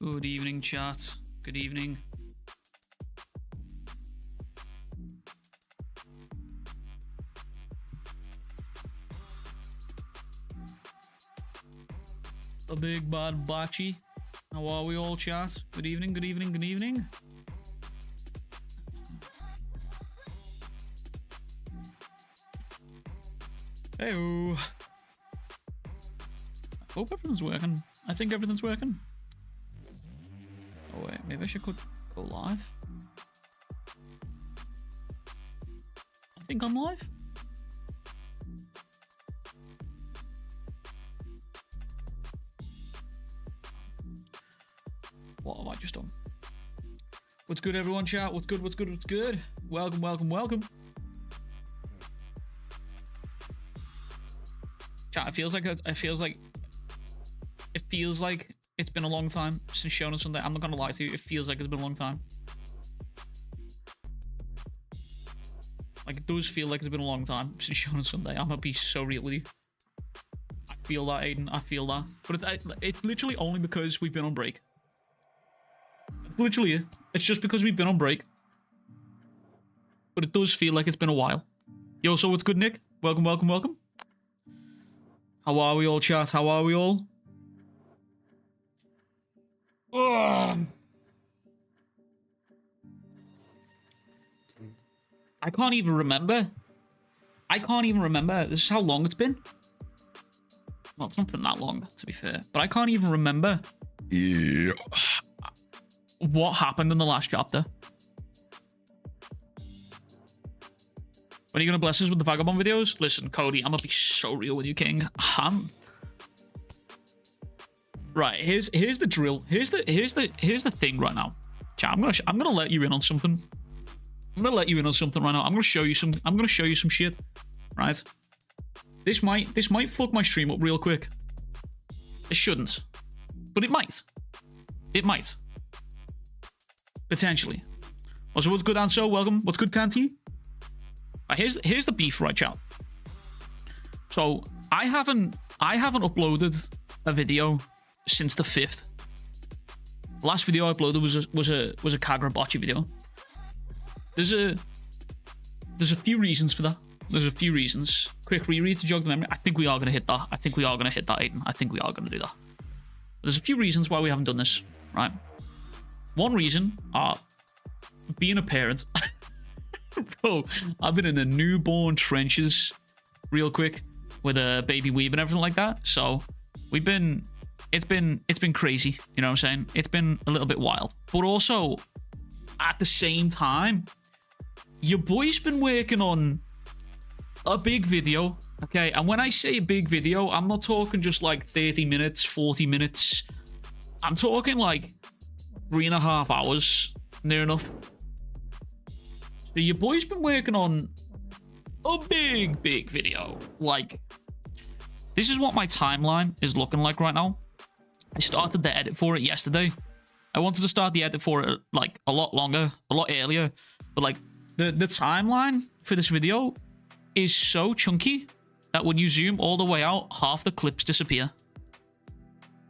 Good evening, chat. Good evening. The big bad Bachi. How are we all, chat? Good evening, good evening, good evening. Hey-o. I hope everything's working. I think everything's working. Oh wait, maybe I should go live. I think I'm live. What have I just done? What's good, everyone? Chat. What's good? What's good? What's good? Welcome, welcome, welcome. Chat. It feels like it's been a long time since Shonen Sunday. I'm not gonna lie to you. It feels like it's been a long time. Like, it does feel like it's been a long time since Shonen Sunday. I'm gonna be so real with you. I feel that, Aiden. I feel that. But it's literally only because we've been on break. Literally, it's just because we've been on break. But it does feel like it's been a while. Yo, so what's good, Nick? Welcome, welcome, welcome. How are we all, chat? How are we all? Ugh. I can't even remember. This is how long it's been. Well, it's not been that long, to be fair. But I can't even remember. Yeah. What happened in the last chapter? When are you gonna bless us with the Vagabond videos? Listen, Cody, I'm gonna be so real with you, King. Right, here's the drill. Here's the thing right now. Chat, I'm gonna let you in on something. I'm gonna let you in on something right now. I'm gonna show you some shit. Right? This might fuck my stream up real quick. It shouldn't. But it might. It might. Potentially. Also, what's good, Anso? Welcome. What's good, Kanti? Right, here's the beef, right, chat. So I haven't uploaded a video since the 5th. The last video I uploaded was a Kagura Bachi video. There's a few reasons for that. There's a few reasons. Quick reread to jog the memory. I think we are gonna hit that. I think we are gonna hit that, Aiden. I think we are gonna do that. There's a few reasons why we haven't done this, right? One reason, being a parent. Bro, I've been in the newborn trenches real quick with a baby weeb and everything like that. So it's been crazy, you know what I'm saying? It's been a little bit wild. But also, at the same time, your boy's been working on a big video, okay? And when I say a big video, I'm not talking just like 30 minutes, 40 minutes. I'm talking like 3.5 hours, near enough. So your boy's been working on a big video. Like, this is what my timeline is looking like right now. I started the edit for it yesterday. I wanted to start the edit for it like a lot longer, a lot earlier. But like the timeline for this video is so chunky that when you zoom all the way out, half the clips disappear.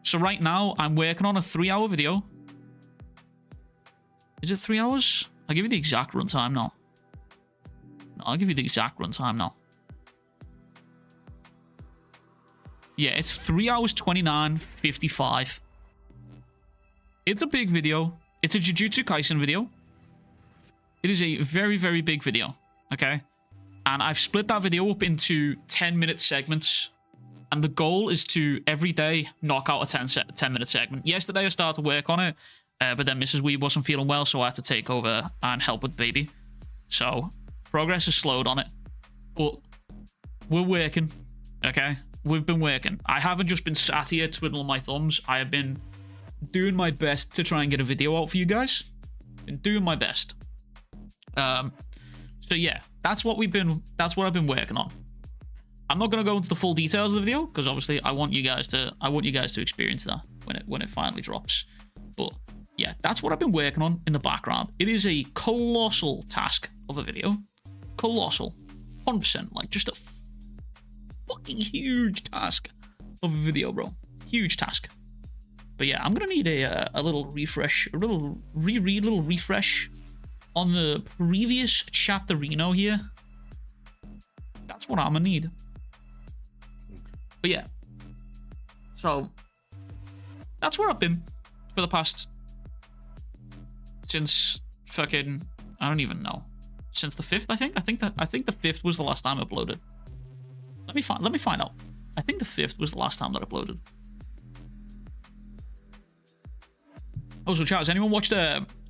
So right now I'm working on a 3-hour video. Is it 3 hours? I'll give you the exact runtime now. No, I'll give you the exact runtime now. Yeah, it's 3 hours 29:55. It's a big video. It's a Jujutsu Kaisen video. It is a very, very big video, okay? And I've split that video up into 10-minute segments. And the goal is to, every day, knock out a 10-minute segment. Yesterday, I started to work on it. But then Mrs. Weeb wasn't feeling well, so I had to take over and help with baby. So, progress is slowed on it. But we're working, okay? We've been working. I haven't just been sat here twiddling my thumbs. I have been doing my best to try and get a video out for you guys. Been doing my best. So yeah, that's what I've been working on. I'm not gonna go into the full details of the video because obviously I want you guys to experience that when it finally drops. But yeah, that's what I've been working on in the background. It is a colossal task of a video. Colossal. 100%. Like, just a fucking huge task of a video, bro. Huge task. But yeah, I'm gonna need a little refresh, a little reread, little refresh on the previous chapterino here. That's what I'm gonna need. But yeah, so that's where I've been for the past, since fucking, I don't even know, since the 5th. I think the 5th was the last time I uploaded. Let me find out. I think the 5th was the last time that I uploaded. Oh, so chat, has anyone watched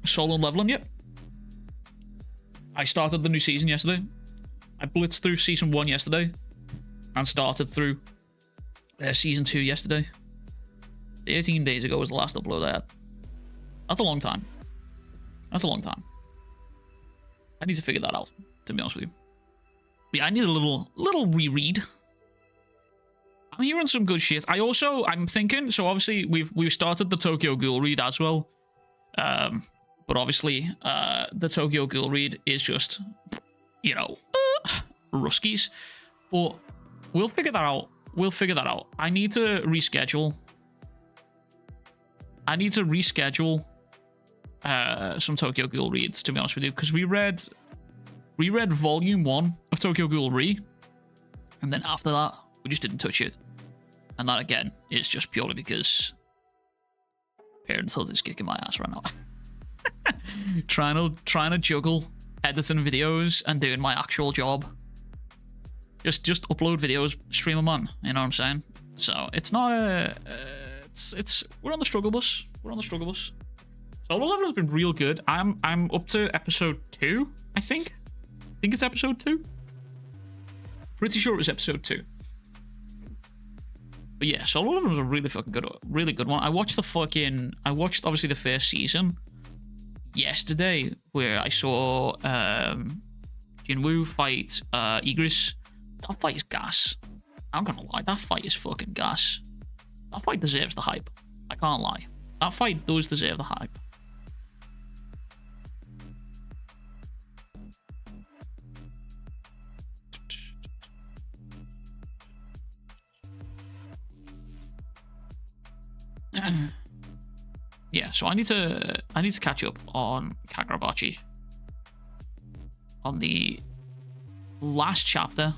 Solo Leveling yet? I started the new season yesterday. I blitzed through season 1 yesterday and started through season 2 yesterday. 18 days ago was the last upload I had. That's a long time. That's a long time. I need to figure that out, to be honest with you. But yeah, I need a little reread. I'm hearing some good shit. I'm thinking, so obviously we've started the Tokyo Ghoul read as well. But obviously the Tokyo Ghoul read is just, you know, Ruskies. But we'll figure that out. We'll figure that out. I need to reschedule. Some Tokyo Ghoul reads, to be honest with you, because we read volume 1 of Tokyo Ghoul Re, and then after that we just didn't touch it. And that again is just purely because parenthood is kicking my ass right now. trying to juggle editing videos and doing my actual job. Just upload videos, stream them on, you know what I'm saying? So it's not a we're on the struggle bus. Solo Level has been real good. I'm up to episode 2, I think. I think it's episode 2. Pretty sure it was episode 2. But yeah, Solo Level was a really fucking good one. I watched obviously the first season yesterday, where I saw Jinwoo fight Igris. That fight is gas. I'm gonna lie, that fight is fucking gas. That fight deserves the hype. I can't lie. That fight does deserve the hype. Yeah, so I need to catch up on Bachi. On the last chapter.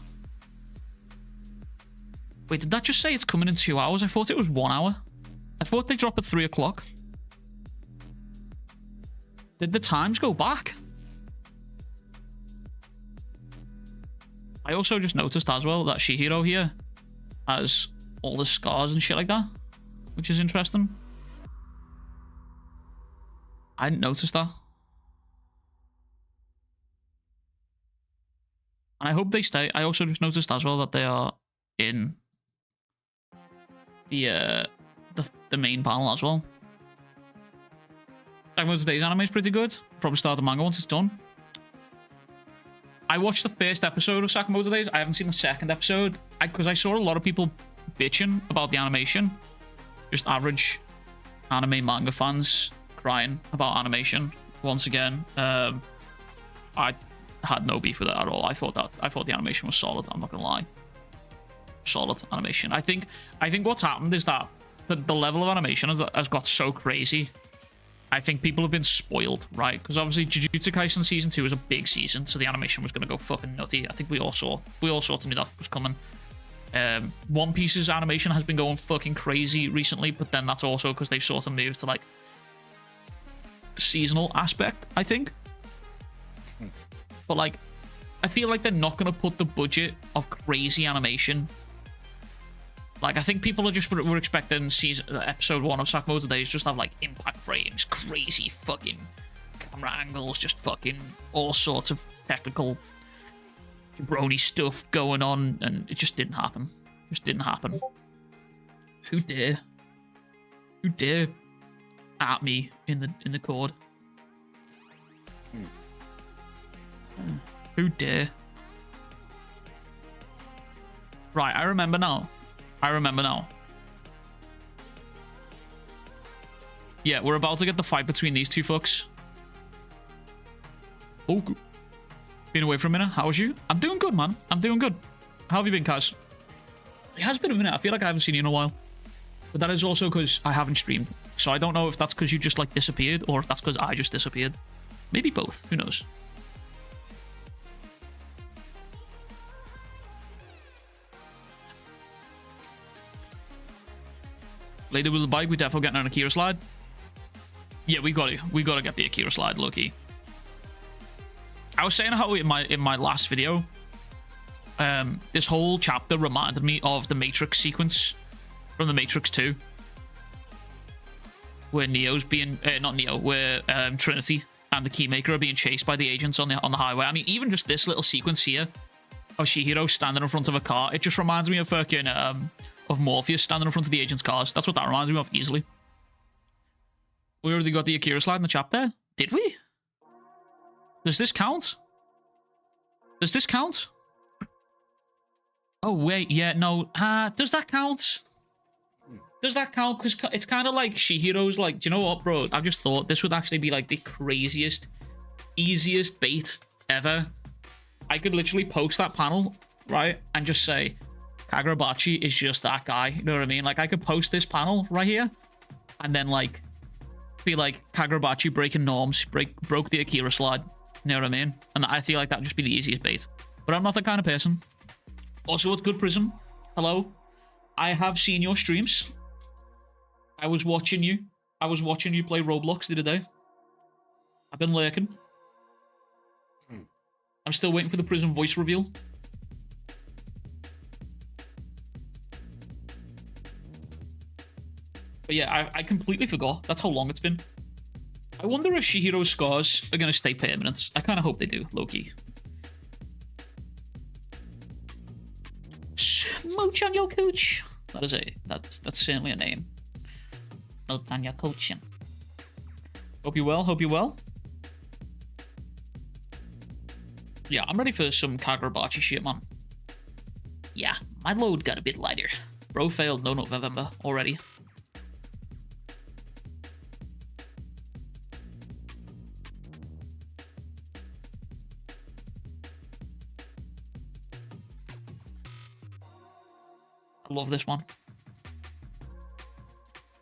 Wait, did that just say it's coming in 2 hours? I thought it was 1 hour. I thought they drop at 3 o'clock. Did the times go back? I also just noticed as well that Shihiro here has all the scars and shit like that, which is interesting. I didn't notice that. And I hope they stay. I also just noticed as well that they are in the main panel as well. Sakamoto Days anime is pretty good. Probably start the manga once it's done. I watched the first episode of Sakamoto Days. I haven't seen the second episode because I saw a lot of people bitching about the animation. Just average anime manga fans crying about animation once again. I had no beef with it at all. I thought the animation was solid. I'm not gonna lie. Solid animation. I think what's happened is that the level of animation has got so crazy. I think people have been spoiled, right? Because obviously Jujutsu Kaisen season 2 was a big season, so the animation was gonna go fucking nutty. I think we all sort of knew that was coming. One Piece's animation has been going fucking crazy recently, but then that's also because they've sort of moved to like seasonal aspect, I think. But like, I feel like they're not gonna put the budget of crazy animation. Like, I think people are just were expecting episode 1 of Sakamoto Days just have like impact frames, crazy fucking camera angles, just fucking all sorts of technical jabroni stuff going on, and it just didn't happen. Just didn't happen. Who dare? Who dare at me in the cord? Who dare? Right, I remember now. Yeah, we're about to get the fight between these two fucks. Oh, been away for a minute. How was you? I'm doing good, man. I'm doing good. How have you been, Kaz? It has been a minute. I feel like I haven't seen you in a while. But that is also because I haven't streamed. So I don't know if that's because you just like disappeared or if that's because I just disappeared. Maybe both. Who knows? Later with the bike, we definitely getting an Akira slide. Yeah, we gotta get the Akira slide, low-key. I was saying how in my last video, this whole chapter reminded me of the Matrix sequence from the Matrix 2, where Neo's being not Neo, where Trinity and the Keymaker are being chased by the agents on the highway. I mean, even just this little sequence here of Chihiro standing in front of a car, it just reminds me of fucking of Morpheus standing in front of the agent's cars. That's what that reminds me of easily. We already got the Akira slide in the chapter. Did we? Does this count? Does this count? Oh, wait. Yeah, no. Does that count? Does that count? Because it's kind of like Chihiro's like, do you know what, bro? I've just thought this would actually be like the craziest, easiest bait ever. I could literally post that panel, right? And just say, Bachi is just that guy. You know what I mean? Like, I could post this panel right here. And then, like, be like, Bachi breaking norms, broke the Akira slide. You know what I mean? And I feel like that would just be the easiest bait. But I'm not that kind of person. Also, what's good, Prism? Hello? I have seen your streams. I was watching you. I was watching you play Roblox the other day. I've been lurking. I'm still waiting for the Prism voice reveal. But yeah, I completely forgot. That's how long it's been. I wonder if Chihiro's scars are going to stay permanent. I kind of hope they do, low-key. Smooch on your cooch. That is that's certainly a name. Smooch on your cooch. Hope you're well, hope you're well. Yeah, I'm ready for some Bachi shit, man. Yeah, my load got a bit lighter. Bro failed no November already. I love this one.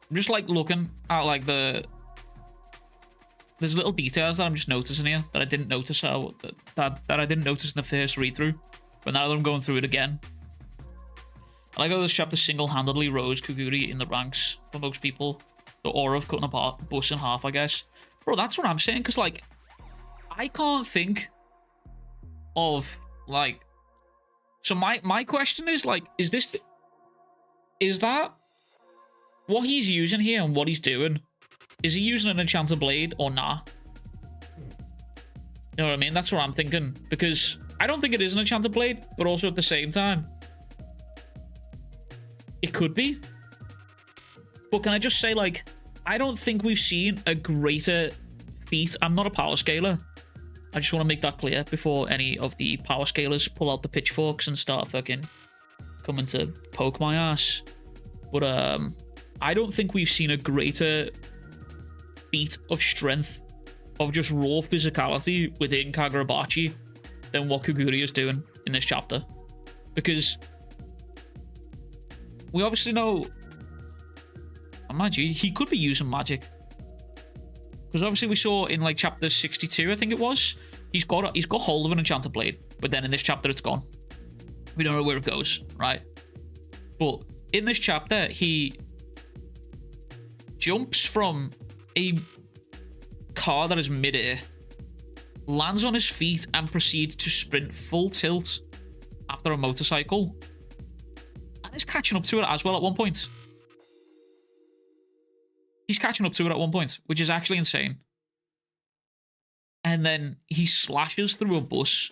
I'm just like looking at like there's little details that I'm just noticing here that I didn't notice that I didn't notice in the first read through, but now that I'm going through it again. I like how this chapter single-handedly rose Kuguri in the ranks for most people. The aura of cutting a bus in half, I guess. Bro, that's what I'm saying, because like I can't think of like, so my question is like, is that what he's using here and what he's doing? Is he using an enchanted blade or nah? You know what I mean? That's what I'm thinking. Because I don't think it is an enchanted blade, but also at the same time, it could be. But can I just say, like, I don't think we've seen a greater feat. I'm not a power scaler. I just want to make that clear before any of the power scalers pull out the pitchforks and start fucking coming to poke my ass. But I don't think we've seen a greater feat of strength, of just raw physicality within Bachi than what Kuguri is doing in this chapter. Because we obviously know, and mind you, he could be using magic. Because obviously we saw in like chapter 62, I think it was, he's got hold of an enchanted blade, but then in this chapter it's gone. We don't know where it goes, right? But in this chapter, he jumps from a car that is mid-air, lands on his feet, and proceeds to sprint full tilt after a motorcycle. And is catching up to it as well at one point. He's catching up to it at one point, which is actually insane. And then he slashes through a bus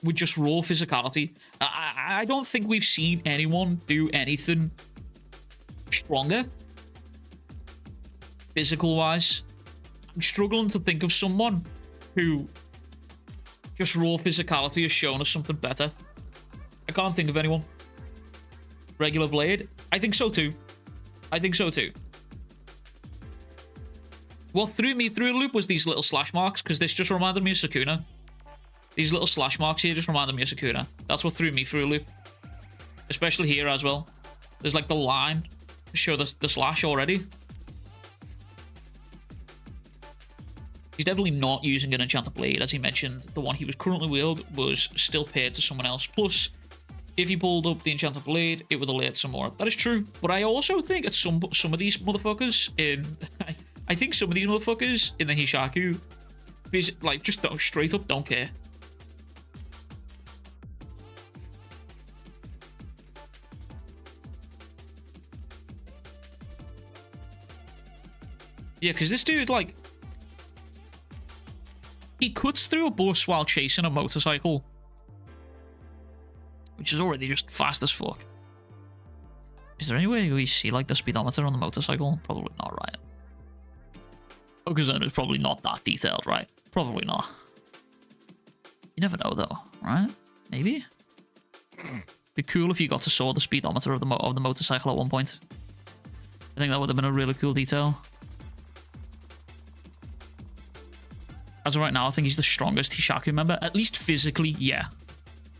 with just raw physicality. I don't think we've seen anyone do anything stronger, physical-wise. I'm struggling to think of someone who just raw physicality has shown us something better. I can't think of anyone. Regular blade? I think so too. I think so too. What threw me through a loop was these little slash marks, because this just reminded me of Sukuna. These little slash marks here just reminded me of Sukuna. That's what threw me through a loop. Especially here as well. There's like the line to show the slash already. He's definitely not using an enchanted blade. As he mentioned, the one he was currently wielding was still paired to someone else. Plus, if he pulled up the enchanted blade, it would have laid some more. That is true. But I also think at some of these motherfuckers in... I think some of these motherfuckers in the Hishaku is like, just don't, straight up don't care. Yeah, because this dude, like... He cuts through a bus while chasing a motorcycle. Which is already just fast as fuck. Is there any way we see, like, the speedometer on the motorcycle? Probably not, right? Oh, because then it's probably not that detailed, right? Probably not. You never know, though, right? Maybe? Be cool if you got to saw the speedometer of the motorcycle at one point. I think that would have been a really cool detail. As of right now, I think he's the strongest Hishaku member. At least physically, yeah.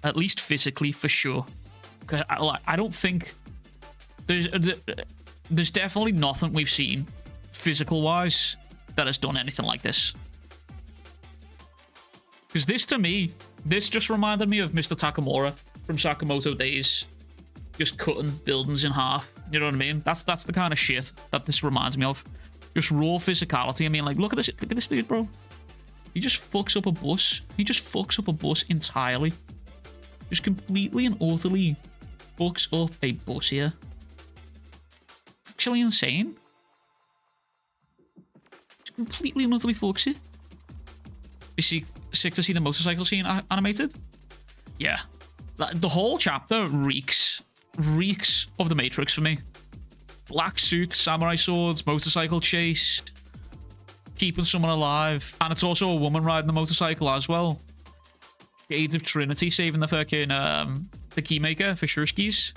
At least physically, for sure. Because I don't think... There's definitely nothing we've seen, physical-wise, that has done anything like this. Because this, to me, this just reminded me of Mr. Takamura from Sakamoto days. Just cutting buildings in half. You know what I mean? That's the kind of shit that this reminds me of. Just raw physicality. I mean, like, look at this dude, bro. He just fucks up a bus. He just fucks up a bus entirely. Just completely and utterly fucks up a bus here. Actually insane. Just completely and utterly fucks it. Is he sick to see the motorcycle scene animated? Yeah. The whole chapter reeks of the Matrix for me. Black suit, samurai swords, motorcycle chase... Keeping someone alive. And it's also a woman riding the motorcycle as well. Shades of Trinity saving the fucking, the keymaker for Shurskis.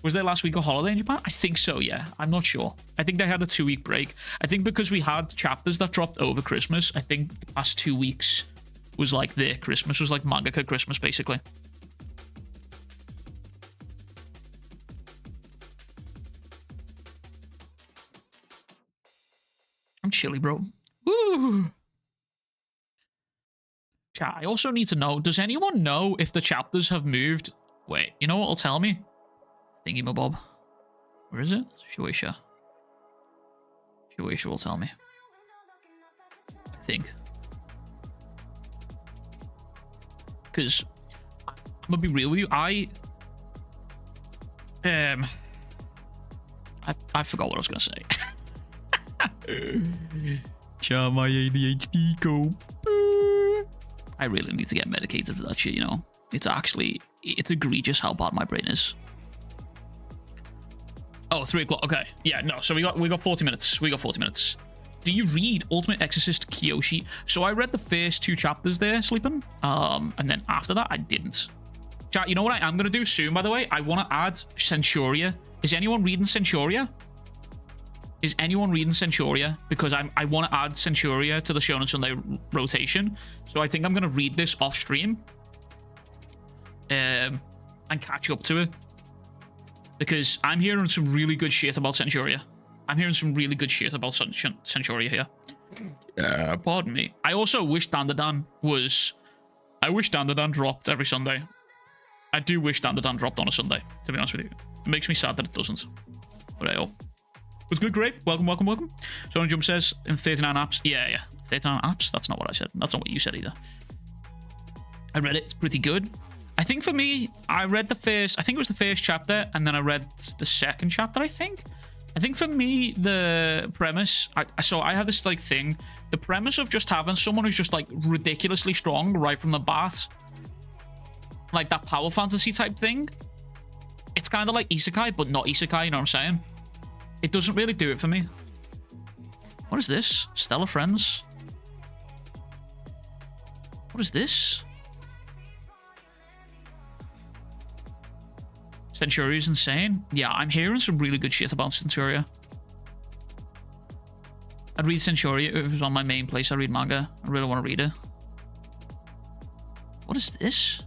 Was there last week a holiday in Japan? I think so, yeah. I'm not sure. I think they had a 2-week break. I think because we had chapters that dropped over Christmas, I think the past 2 weeks was like their Christmas. Was like mangaka Christmas, basically. I'm chilly, bro. Woo! Chat, I also need to know, does anyone know if the chapters have moved? Wait, you know what will tell me? Thingy-mabob. Where is it? Shueisha. Shueisha will tell me. I think. Because, I'm gonna be real with you, I forgot what I was gonna say. Chat, my ADHD go. I really need to get medicated for that shit, you know. It's egregious how bad my brain is. Oh, 3 o'clock. Okay. Yeah, no. So we got 40 minutes. We got 40 minutes. Do you read Ultimate Exorcist Kyoshi? So I read the first 2 chapters there, sleeping. And then after that, I didn't. Chat, you know what I am going to do soon, by the way? I want to add Centuria. Is anyone reading Centuria? Is anyone reading Centuria? Because I want to add Centuria to the Shonen Sunday rotation. So I think I'm going to read this off stream. And catch up to it. Because I'm hearing some really good shit about Centuria. I'm hearing some really good shit about Centuria here. Pardon me. I also wish Dandadan was... I wish Dandadan dropped every Sunday. I do wish Dandadan dropped on a Sunday, to be honest with you. It makes me sad that it doesn't. But hey, what's good, Grape? Welcome, welcome, welcome. Someone Jump says, in 39 apps. Yeah. 39 apps? That's not what I said. That's not what you said either. I read it. It's pretty good. I think for me, I read the first... I think it was the first chapter, and then I read the second chapter, I think. I think for me, the premise... So I have this, like, thing. The premise of just having someone who's just, like, ridiculously strong right from the bat. Like, that power fantasy type thing. It's kind of like isekai, but not isekai, you know what I'm saying? It doesn't really do it for me. What is this? Stellar Friends? What is this? Centuria's insane. Yeah, I'm hearing some really good shit about Centuria. I'd read Centuria if it was on my main place. I read manga. I really want to read it. What is this?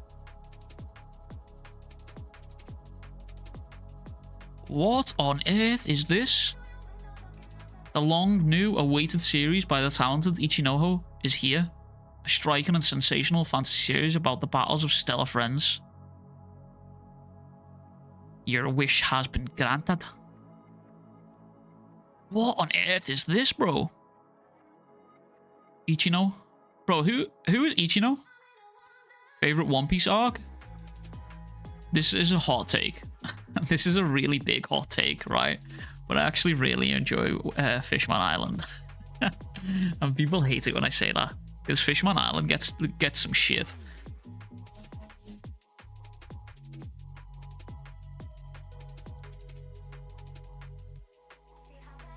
What on earth is this? The long, new, awaited series by the talented Ichinoho is here. A striking and sensational fantasy series about the battles of stellar friends. Your wish has been granted. What on earth is this, bro? Ichino? Bro, who is Ichino? Favorite One Piece arc? This is a hot take. This is a really big hot take, right? But I actually really enjoy Fishman Island. And people hate it when I say that, because Fishman Island gets some shit.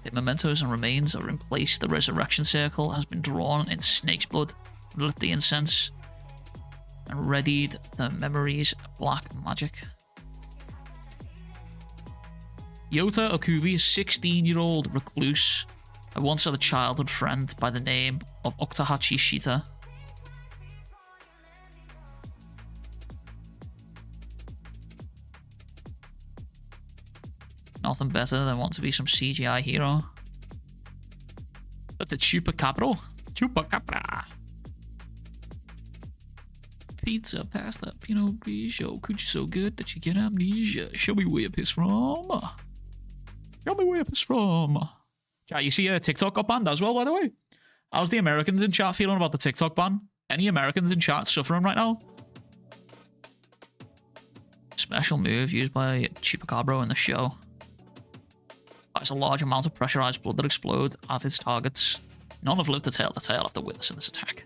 The mementos and remains are in place. The resurrection circle has been drawn in snake's blood. Lit the incense and readied the memories of black magic. Yota Okubi is a 16-year-old recluse. I once had a childhood friend by the name of Oktahachi Shita. Nothing better than want to be some CGI hero. But the Chupacabra. Chupacabra. Pizza, pasta, Pinot Grigio. Could you so good that you get amnesia? Show me where you're pissed from. Show me where you're pissed from. Chat, you see a TikTok got banned as well, by the way. How's the Americans in chat feeling about the TikTok ban? Any Americans in chat suffering right now? Special move used by Chupacabra in the show. There's a large amount of pressurized blood that explode at its targets. None have lived to tell the tale after witnessing this attack.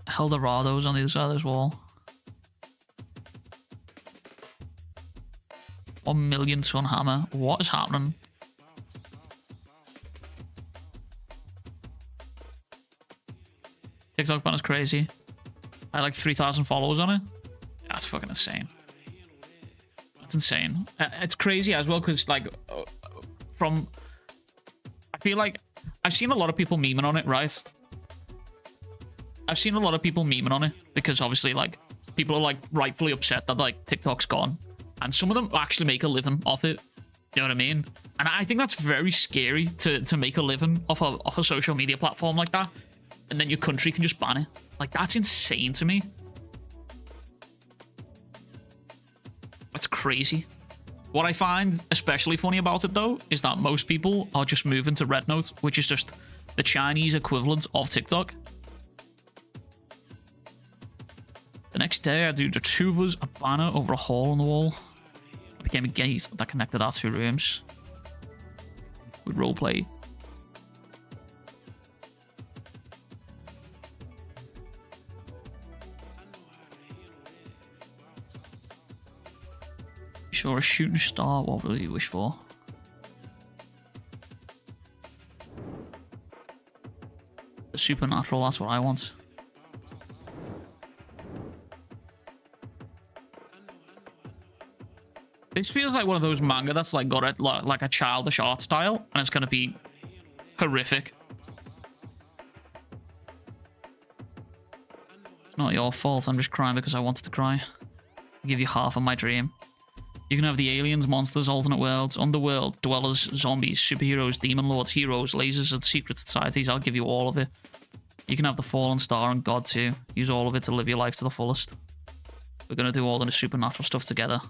Eldorado's on the other side of this wall. 1 million ton hammer. What is happening? TikTok ban is crazy. I had like 3,000 followers on it. That's fucking insane. That's insane. It's crazy as well because like I feel like I've seen a lot of people memeing on it, right? I've seen a lot of people memeing on it because obviously like people are like rightfully upset that like TikTok's gone. And some of them actually make a living off it. You know what I mean? And I think that's very scary to make a living off a social media platform like that. And then your country can just ban it. Like, that's insane to me. That's crazy. What I find especially funny about it, though, is that most people are just moving to Red Note, which is just the Chinese equivalent of TikTok. The next day, I do the two of us a banner over a hole in the wall. It became a gate that connected our two rooms. With roleplay. Sure, a shooting star. What will you wish for? The supernatural. That's what I want. This feels like one of those manga that's like got it like a childish art style, and it's gonna be horrific. It's not your fault. I'm just crying because I wanted to cry. I'll give you half of my dream. You can have the aliens, monsters, alternate worlds, underworld, dwellers, zombies, superheroes, demon lords, heroes, lasers, and secret societies. I'll give you all of it. You can have the fallen star and God too. Use all of it to live your life to the fullest. We're gonna do all of the supernatural stuff together.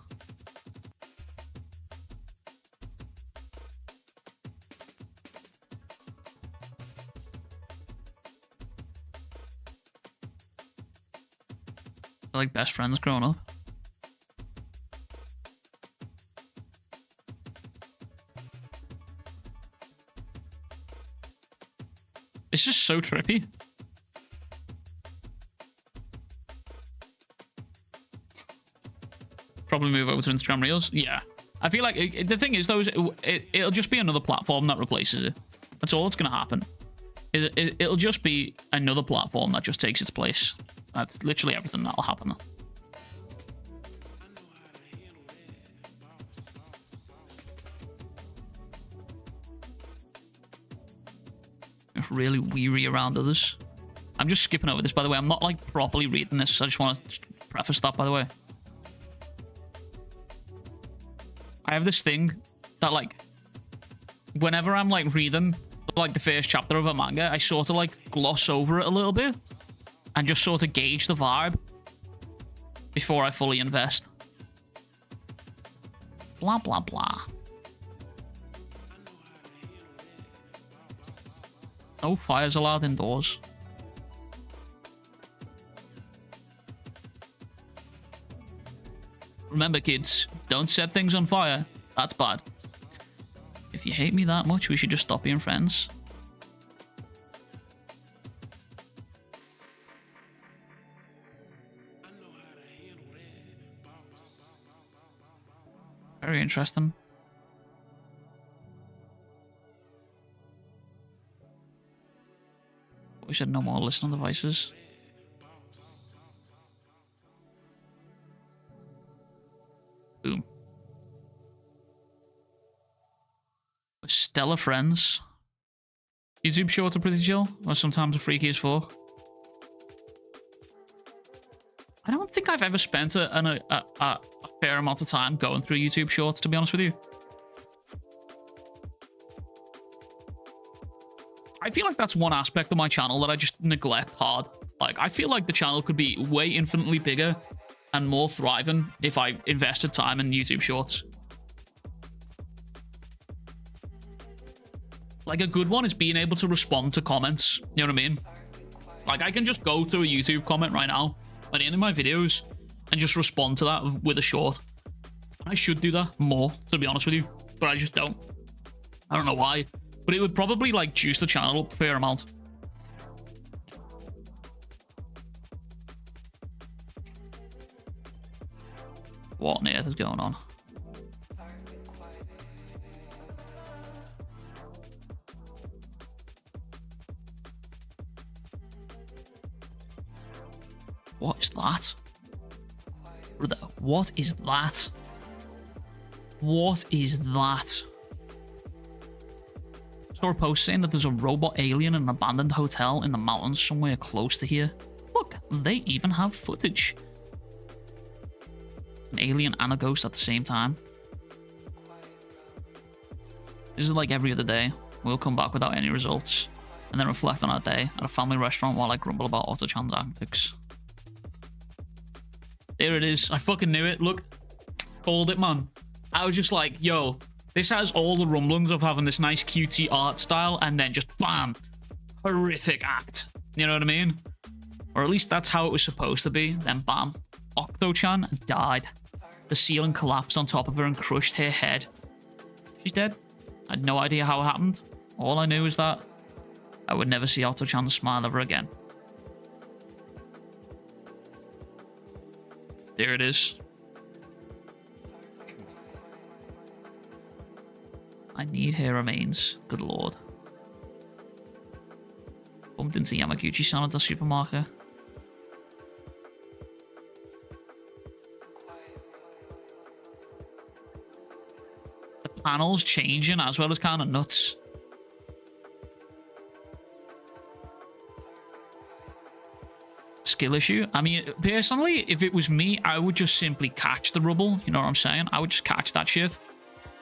We're like best friends growing up. It's just so trippy. Probably move over to Instagram Reels. Yeah. I feel like the thing is, though, is it'll just be another platform that replaces it. That's all that's going to happen. It'll just be another platform that just takes its place. That's literally everything that'll happen. just really weary around others. I'm just skipping over this, by the way. I'm not like properly reading this. I just want to preface that, by the way. I have this thing that like, whenever I'm like reading like the first chapter of a manga, I sort of like gloss over it a little bit and just sort of gauge the vibe before I fully invest. Blah, blah, blah. No fires allowed indoors. Remember, kids, don't set things on fire. That's bad. If you hate me that much, we should just stop being friends. Very interesting. We said no more listening devices. Boom. We're stellar friends. YouTube shorts are pretty chill, or sometimes a freaky as fuck. I don't think I've ever spent a fair amount of time going through YouTube shorts, to be honest with you. I feel like that's one aspect of my channel that I just neglect hard. Like, I feel like the channel could be way infinitely bigger and more thriving if I invested time in YouTube shorts. Like, a good one is being able to respond to comments. You know what I mean? Like, I can just go to a YouTube comment right now at the end of my videos and just respond to that with a short. I should do that more, to be honest with you, but I just don't. I don't know why, but it would probably like juice the channel up a fair amount. What on earth is going on? What is that? Brother, what is that? What is that? Saw a post saying that there's a robot alien in an abandoned hotel in the mountains somewhere close to here. Look, they even have footage. An alien and a ghost at the same time. This is like every other day. We'll come back without any results, and then reflect on our day at a family restaurant while I grumble about auto-chan's antics. There it is. I fucking knew it. Look. Called it, man. I was just like, yo, this has all the rumblings of having this nice cutesy art style, and then just bam, horrific act. You know what I mean? Or at least that's how it was supposed to be. Then bam, Octo-chan died. The ceiling collapsed on top of her and crushed her head. She's dead. I had no idea how it happened. All I knew is that I would never see Octo-chan smile ever again. There it is. I need her remains. Good lord. Bumped into Yamaguchi-san at the supermarket. The panel's changing as well as kind of nuts. Skill issue. I mean, personally, if it was me, I would just simply catch the rubble. You know what I'm saying? I would just catch that shit.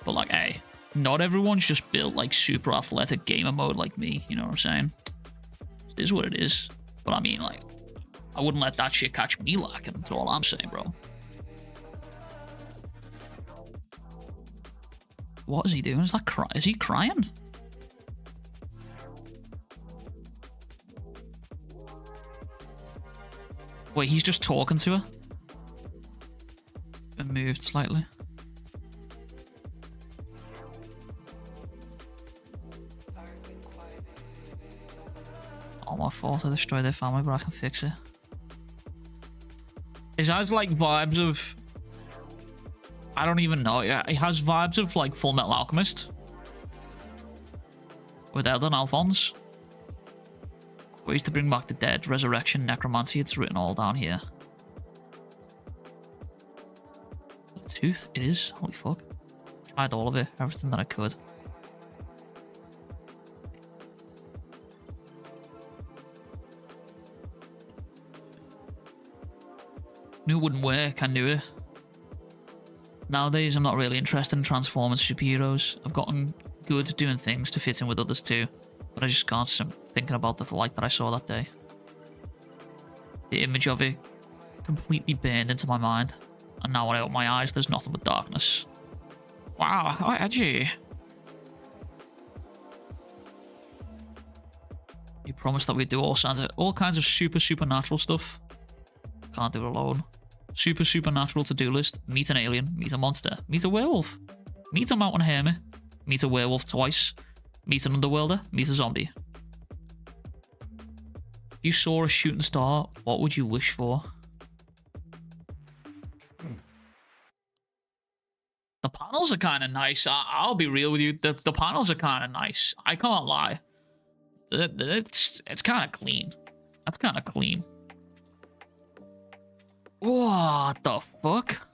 But like, hey, not everyone's just built like super athletic gamer mode like me. You know what I'm saying? It is what it is. But I mean, like, I wouldn't let that shit catch me lacking. That's all I'm saying, bro. What is he doing? Is that is he crying? Wait, he's just talking to her? Been moved slightly. All my fault, I destroyed their family, but I can fix it. It has like vibes of... I don't even know. Yeah, it has vibes of like Full Metal Alchemist. With Eldon Alphonse. Ways to bring back the dead, resurrection, necromancy, it's written all down here. A tooth? It is? Holy fuck. Tried all of it, everything that I could. knew it wouldn't work. I knew it. Nowadays, I'm not really interested in transforming superheroes. I've gotten good at doing things to fit in with others too. But I just can't stop thinking about the light that I saw that day. The image of it completely burned into my mind. And now when I open my eyes, there's nothing but darkness. Wow, how edgy. You promised that we'd do all kinds of supernatural stuff. Can't do it alone. Supernatural to-do list. Meet an alien. Meet a monster. Meet a werewolf. Meet a mountain hermit. Meet a werewolf twice. Meet an underworlder. Meet a zombie. If you saw a shooting star, what would you wish for? The panels are kind of nice. I'll be real with you. The panels are kind of nice. I can't lie. It's kind of clean. That's kind of clean. What the fuck?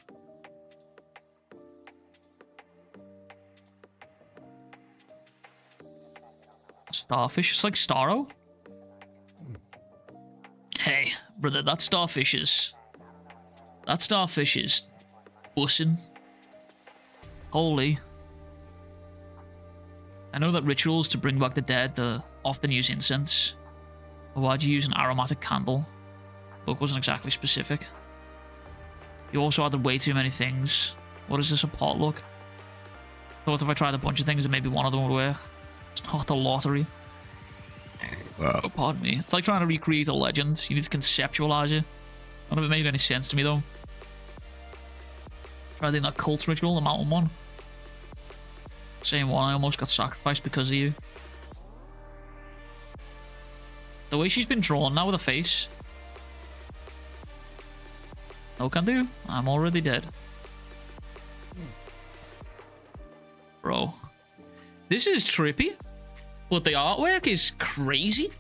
Starfish? It's like Starro. Hey, brother, that starfish is bussing. Holy. I know that rituals to bring back the dead often use incense. But why'd you use an aromatic candle? Book wasn't exactly specific. You also added way too many things. What is this, a potluck? Thought if I tried a bunch of things that maybe one of them would work. It's not a lottery. Wow. Oh, pardon me. It's like trying to recreate a legend. You need to conceptualize it. None of it made any sense to me though. Tried doing that cult ritual, the mountain one. Same one, I almost got sacrificed because of you. The way she's been drawn now with a face. No can do. I'm already dead. Bro. This is trippy. But the artwork is crazy.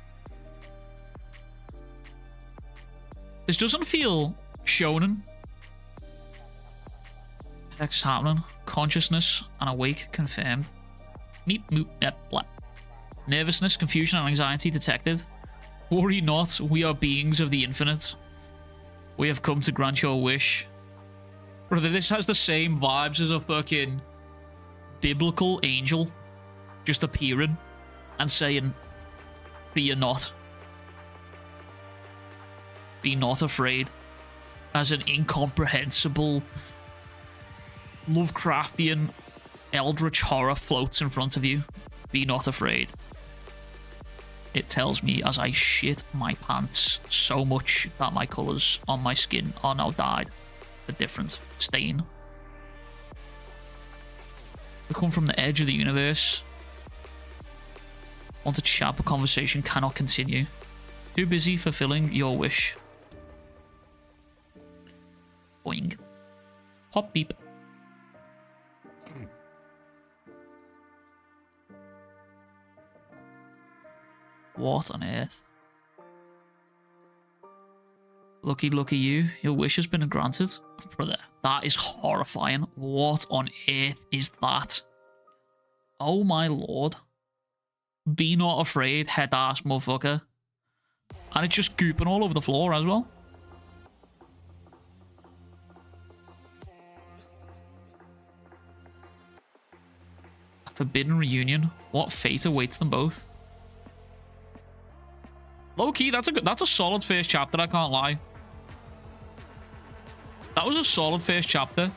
This doesn't feel shonen. What's happening? Consciousness and awake confirmed. Meep moop yep blah. Nervousness, confusion, and anxiety detected. Worry not, we are beings of the infinite. We have come to grant your wish. Brother, this has the same vibes as a fucking biblical angel just appearing and saying, fear not. Be not afraid. As an incomprehensible Lovecraftian eldritch horror floats in front of you. Be not afraid. It tells me as I shit my pants so much that my colours on my skin are now dyed a different stain. We come from the edge of the universe. Want to chat, but conversation cannot continue. Too busy fulfilling your wish. Boing. Pop beep. What on earth? Lucky you. Your wish has been granted. Brother, that is horrifying. What on earth is that? Oh my lord. Be not afraid, head ass motherfucker. And it's just gooping all over the floor as well. A forbidden reunion. What fate awaits them both? Low key, that's a solid first chapter, I can't lie. That was a solid first chapter.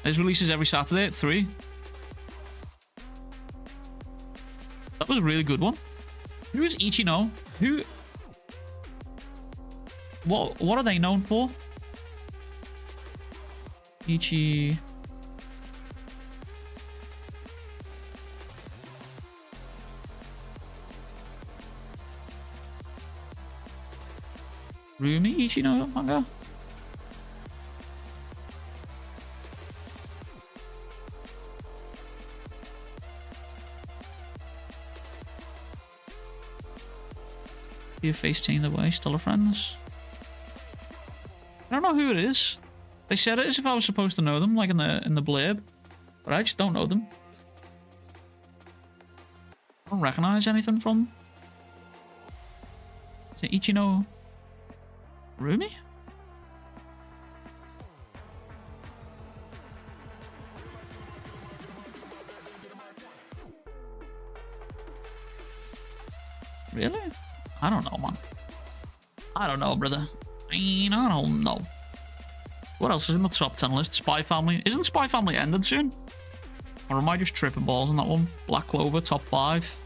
This releases every Saturday at 3. That was a really good one. Who is Ichino? Who? What are they known for? Ichi. Rumi Ichino manga? Your face taken away, still are friends. I don't know who it is. They said it as if I was supposed to know them, like in the blurb, but I just don't know them. I don't recognize anything from them. Is it Ichino Rumi? Really? I don't know, man. I don't know, brother. I mean, I don't know. What else is in the top 10 list? Spy Family. Isn't Spy Family ended soon? Or am I just tripping balls on that one? Black Clover, top 5.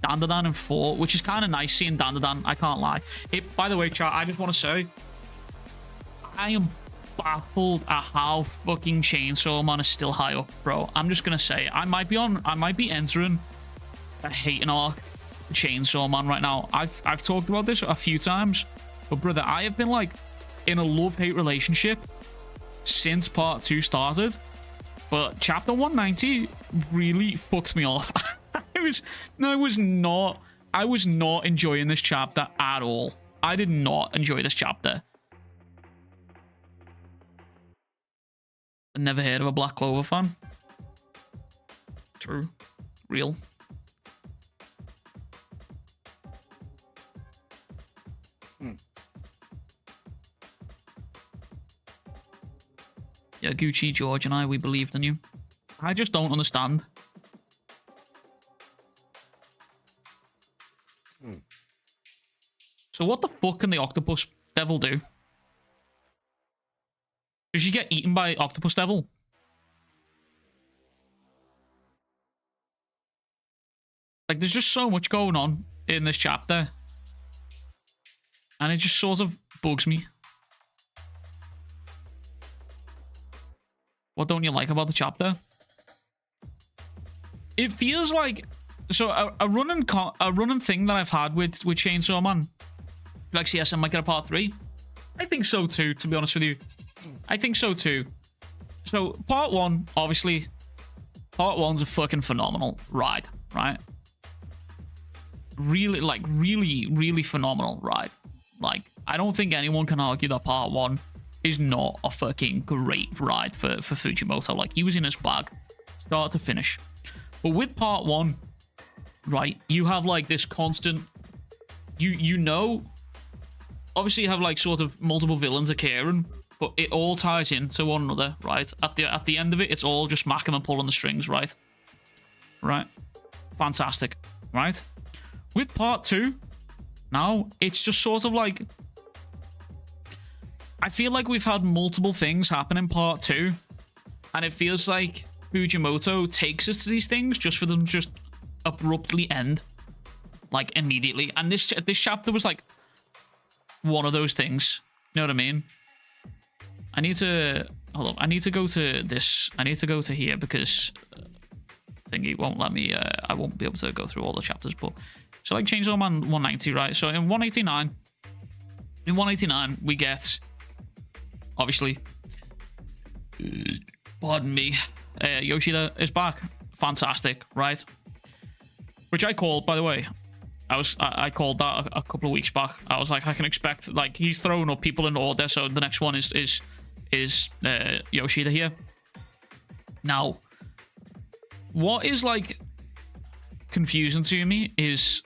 Dandadan in 4, which is kind of nice seeing Dandadan, I can't lie. By the way, chat, I just want to say, I am baffled at how fucking Chainsaw Man is still high up, bro. I'm just going to say, I might be entering a hating arc for Chainsaw Man right now. I've talked about this a few times, but brother, I have been like in a love-hate relationship since part 2 started. But chapter 190 really fucked me off. I was not enjoying this chapter at all. I did not enjoy this chapter. I never heard of a Black Clover fan. True. Real. Yeah, Gucci, George, and I, we believed in you. I just don't understand. So what the fuck can the octopus devil do? Does she get eaten by octopus devil? Like, there's just so much going on in this chapter. And it just sort of bugs me. What don't you like about the chapter? It feels like... So, a running thing that I've had with Chainsaw Man. Like CSM might get a part 3. I think so too, to be honest with you. I think so too. So, part 1, obviously... Part 1's a fucking phenomenal ride, right? Really, like, really phenomenal ride. Like, I don't think anyone can argue that part 1 is not a fucking great ride for Fujimoto. Like, he was in his bag, start to finish. But with part 1, right, you have like this constant, you know, obviously you have like sort of multiple villains occurring, but it all ties into one another, right? At the end of it, it's all just Macam and pulling the strings, right? Right? Fantastic, right? With part 2, now it's just sort of like, I feel like we've had multiple things happen in part 2, and it feels like Fujimoto takes us to these things just for them to just abruptly end, like, immediately. And this chapter was like one of those things. You know what I mean? I need to... Hold on. I need to go to this. I need to go to here because thingy won't let me... I won't be able to go through all the chapters, but... So, like, Chainsaw Man 190, right? So, in 189... In 189, we get... Obviously... Pardon me. Yoshida is back. Fantastic, right? Which I called, by the way. I called that a couple of weeks back. I was like, I can expect, like, he's throwing up people in order, so the next one is Yoshida here. Now, what is, like, confusing to me is...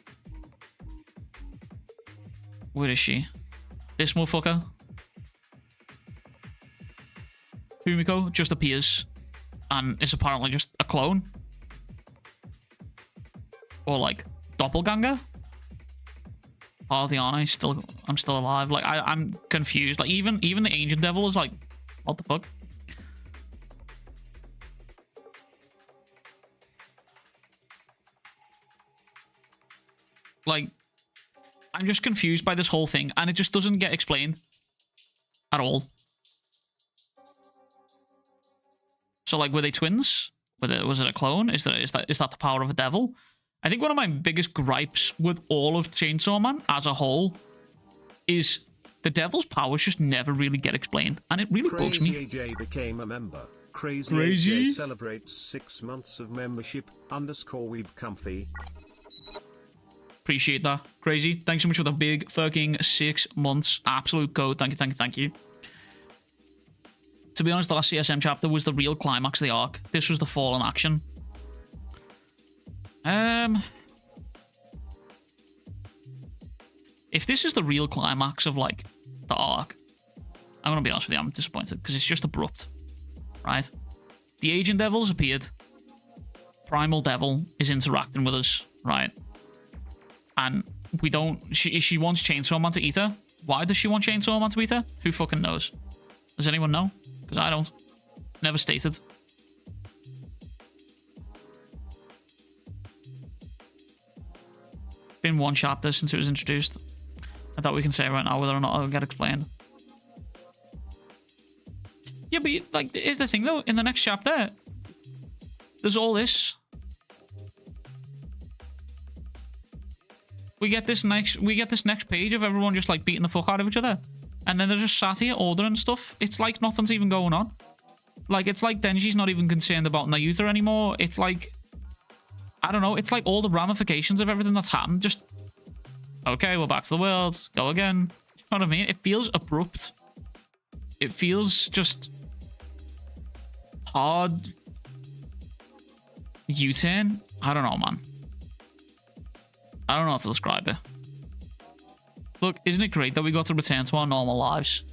Where is she? This motherfucker. Fumiko just appears and is apparently just a clone. Or, like, doppelganger. Ardiana, I'm still alive. Like, I'm confused. Like, even the ancient devil is like, what the fuck? Like, I'm just confused by this whole thing, and it just doesn't get explained at all. So, like, were they twins? Was it a clone? Is that the power of a devil? I think one of my biggest gripes with all of Chainsaw Man as a whole is the devil's powers just never really get explained, and it really bugs me. AJ became a member. Crazy AJ celebrates 6 months of membership. _weeb comfy. Appreciate that. Crazy. Thanks so much for the big fucking 6 months. Absolute code. Thank you. To be honest, the last CSM chapter was the real climax of the arc. This was the fall in action. If this is the real climax of, like, the arc, I'm going to be honest with you, I'm disappointed, because it's just abrupt, right? The Agent Devil's appeared. Primal Devil is interacting with us, right? And we don't... She wants Chainsaw Man to eat her. Why does she want Chainsaw Man to eat her? Who fucking knows? Does anyone know? Because I don't. Never stated. Been one chapter since it was introduced. I thought we can say right now whether or not it'll get explained. Yeah, but like, here's the thing though. In the next chapter, there's all this. We get this next page of everyone just like beating the fuck out of each other, and then they're just sat here ordering stuff. It's like nothing's even going on. Like, it's like Denji's not even concerned about Nayuta anymore. It's like, I don't know. It's like all the ramifications of everything that's happened. Just, okay, we're back to the world. Go again. You know what I mean? It feels abrupt. It feels just hard U-turn. I don't know, man. I don't know how to describe it. Look, isn't it great that we got to return to our normal lives?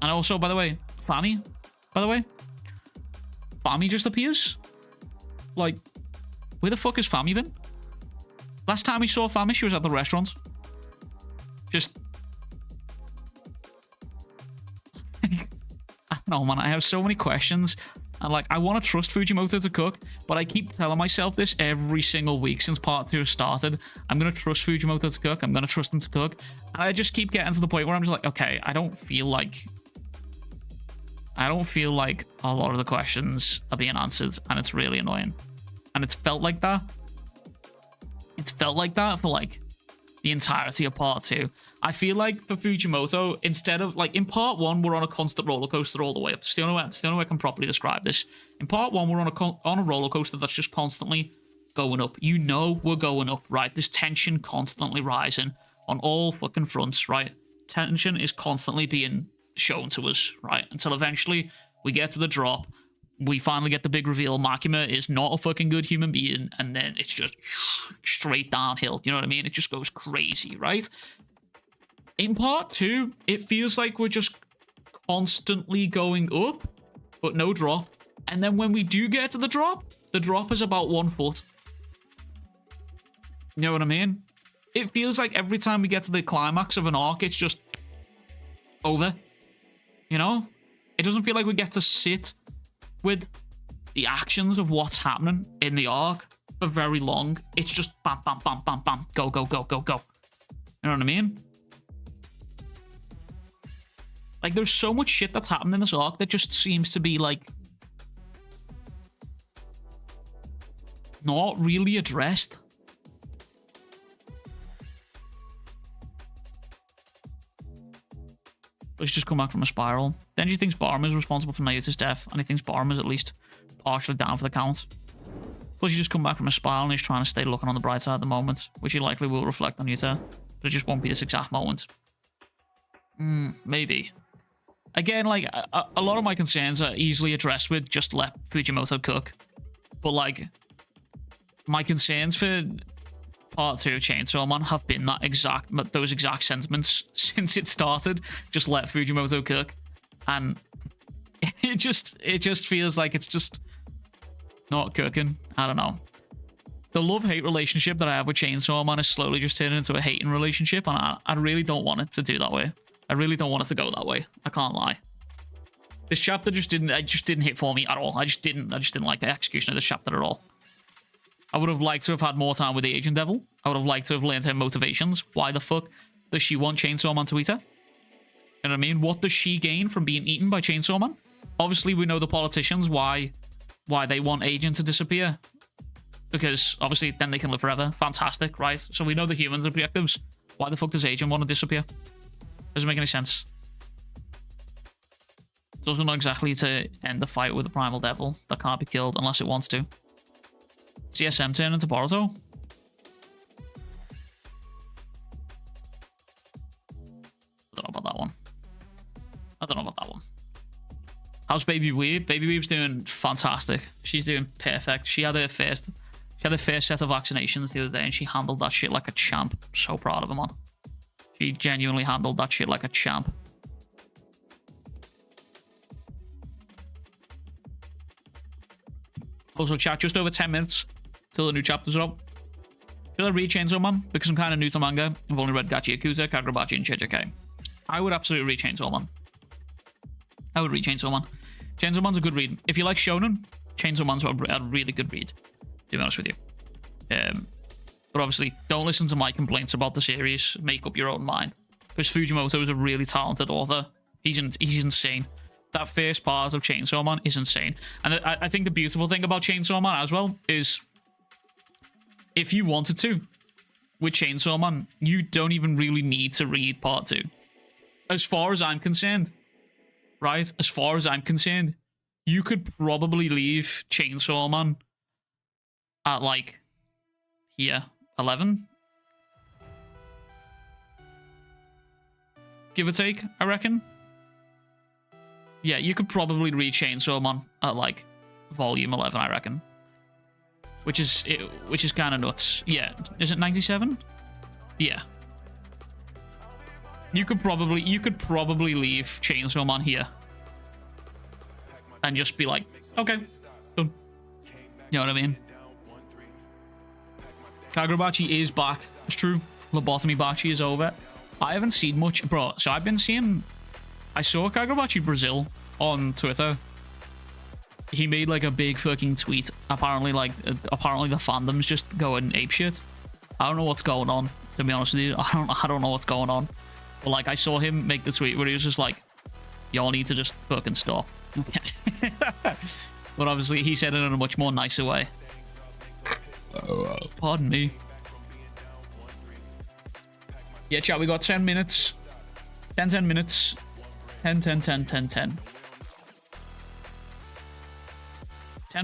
And also, by the way, Fami just appears. Like, where the fuck has Fami been? Last time we saw Fami, she was at the restaurant. Just... I don't know, man. I have so many questions. And, like, I want to trust Fujimoto to cook, but I keep telling myself this every single week since part 2 started. I'm going to trust Fujimoto to cook. I'm going to trust him to cook. And I just keep getting to the point where I'm just like, okay, I don't feel like a lot of the questions are being answered, and it's really annoying. And it's felt like that. It's felt like that for, like, the entirety of part 2. I feel like for Fujimoto, instead of, like, in part 1, we're on a constant roller coaster all the way up. It's the only way I can properly describe this. In part 1, we're on a roller coaster that's just constantly going up. You know we're going up, right? There's tension constantly rising on all fucking fronts, right? Tension is constantly being shown to us, right? Until eventually we get to the drop. We finally get the big reveal. Makima is not a fucking good human being, and then it's just straight downhill. You know what I mean? It just goes crazy, right? In part 2, it feels like we're just constantly going up, but no drop. And then when we do get to the drop is about 1 foot. You know what I mean? It feels like every time we get to the climax of an arc, it's just over. You know? It doesn't feel like we get to sit with the actions of what's happening in the arc for very long. It's just bam, bam, bam, bam, bam, go, go, go, go, go. You know what I mean? Like, there's so much shit that's happened in this arc that just seems to be, like, not really addressed. Let's just come back from a spiral. Denji thinks Barma is responsible for Nayuta's death, and he thinks Barma is at least partially down for the count. Plus, he just come back from a spiral and he's trying to stay looking on the bright side at the moment, which he likely will reflect on Yuta, but it just won't be this exact moment. Maybe. Again, like, a lot of my concerns are easily addressed with just let Fujimoto cook. But, like, my concerns for part 2 of Chainsaw Man have been those exact sentiments since it started. Just let Fujimoto cook. And it just feels like it's just not cooking. I don't know. The love-hate relationship that I have with Chainsaw Man is slowly just turning into a hating relationship, and I really don't want it to do that way. I really don't want it to go that way. I can't lie. This chapter just didn't hit for me at all. I just didn't like the execution of this chapter at all. I would have liked to have had more time with the Agent Devil. I would have liked to have learned her motivations. Why the fuck does she want Chainsaw Man to eat her? You know what I mean? What does she gain from being eaten by Chainsaw Man? Obviously, we know the politicians why they want Agent to disappear. Because, obviously, then they can live forever. Fantastic, right? So we know the humans' objectives. Why the fuck does Agent want to disappear? Doesn't make any sense. It's also not exactly to end the fight with the Primal Devil that can't be killed unless it wants to. CSM turn into Boruto? I don't know about that one. How's Baby Weeb? Baby Weeb's doing fantastic. She's doing perfect. She had her first set of vaccinations the other day, and she handled that shit like a champ. So proud of her, man. She genuinely handled that shit like a champ. Also, chat, just over 10 minutes till the new chapters are up. Should I read Chainsaw Man? Because I'm kind of new to manga. I've only read Gachi Yakuza, Kagurabachi, and JJK. I would absolutely read Chainsaw Man. I would read Chainsaw Man. Chainsaw Man's a good read. If you like Shonen, Chainsaw Man's a really good read, to be honest with you. But obviously, don't listen to my complaints about the series. Make up your own mind. Because Fujimoto is a really talented author. He's insane. That first part of Chainsaw Man is insane. And I think the beautiful thing about Chainsaw Man as well is, if you wanted to, with Chainsaw Man, you don't even really need to read part 2. As far as I'm concerned, right? As far as I'm concerned, you could probably leave Chainsaw Man at, like, here, 11? Give or take, I reckon. Yeah, you could probably read Chainsaw Man at, like, volume 11, I reckon. Which is kind of nuts. Yeah, is it 97? Yeah. You could probably leave Chainsaw Man here. And just be like, okay, done. You know what I mean? Kagurabachi is back. It's true. Lobotomy Bachi is over. I haven't seen much, bro. So I saw Kagurabachi Brazil on Twitter. He made like a big fucking tweet. Apparently the fandom's just going apeshit. I don't know what's going on, to be honest with you. I don't know what's going on. But like, I saw him make the tweet where he was just like, y'all need to just fucking stop. But obviously he said it in a much more nicer way. Pardon me. Yeah, chat, we got 10 minutes. 10 minutes. 10. 10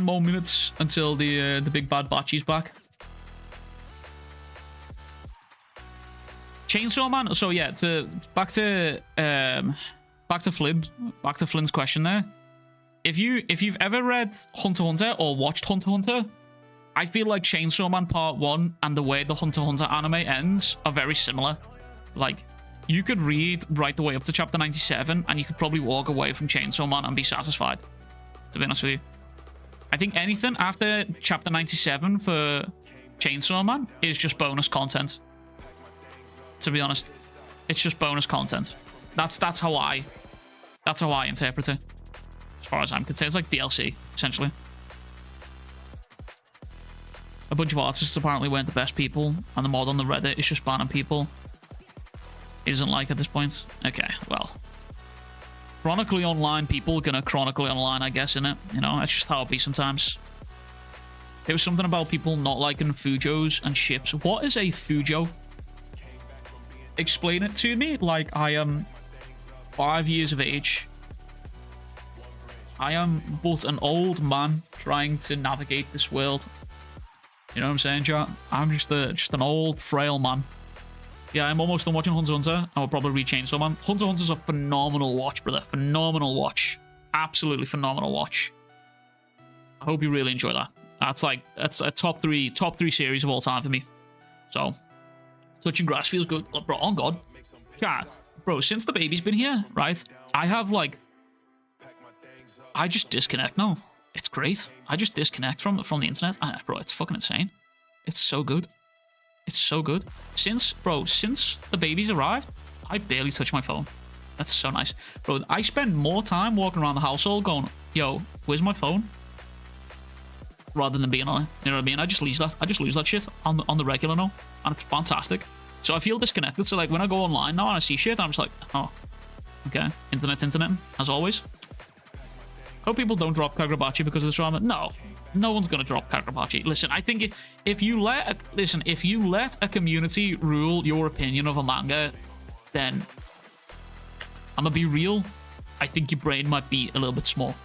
more minutes until the big bad Bachi's back. Chainsaw Man. So yeah, back to Flynn. Back to Flynn's question there. If you've ever read Hunter x Hunter or watched Hunter x Hunter, I feel like Chainsaw Man Part 1 and the way the Hunter x Hunter anime ends are very similar. Like, you could read right the way up to chapter 97 and you could probably walk away from Chainsaw Man and be satisfied, to be honest with you. I think anything after chapter 97 for Chainsaw Man is just bonus content. To be honest, it's just bonus content. That's how I interpret it. As far as I'm concerned, it's like DLC essentially. A bunch of artists apparently weren't the best people, and the mod on the Reddit is just banning people he doesn't like at this point. Okay, well, chronically online people gonna chronically online, I guess, innit? You know, that's just how it be sometimes. There was something about people not liking Fujos and ships. What is a Fujo? Explain it to me. Like, I am 5 years of age. I am but an old man trying to navigate this world. You know what I'm saying, chat? I'm just an old, frail man. Yeah, I'm almost done watching Hunter x Hunter. I will probably read Chainsaw Man. Hunter x Hunter's a phenomenal watch, brother. Phenomenal watch. Absolutely phenomenal watch. I hope you really enjoy that. That's a top three series of all time for me. So, touching grass feels good. Oh, bro, on God. Chat, bro, since the baby's been here, right? I just disconnect now. It's great. I just disconnect from the internet. Bro, it's fucking insane. It's so good. It's so good. Since the baby's arrived, I barely touch my phone. That's so nice. Bro, I spend more time walking around the household going, yo, where's my phone? Rather than being on it. You know what I mean? I just lose that shit on the regular now. And it's fantastic. So I feel disconnected. So like when I go online now and I see shit, I'm just like, oh, okay. Internet, as always. Hope people don't drop Kagurabachi because of this drama. No one's gonna drop Kagurabachi. Listen, I think if you let a community rule your opinion of a manga, then I'm gonna be real. I think your brain might be a little bit small.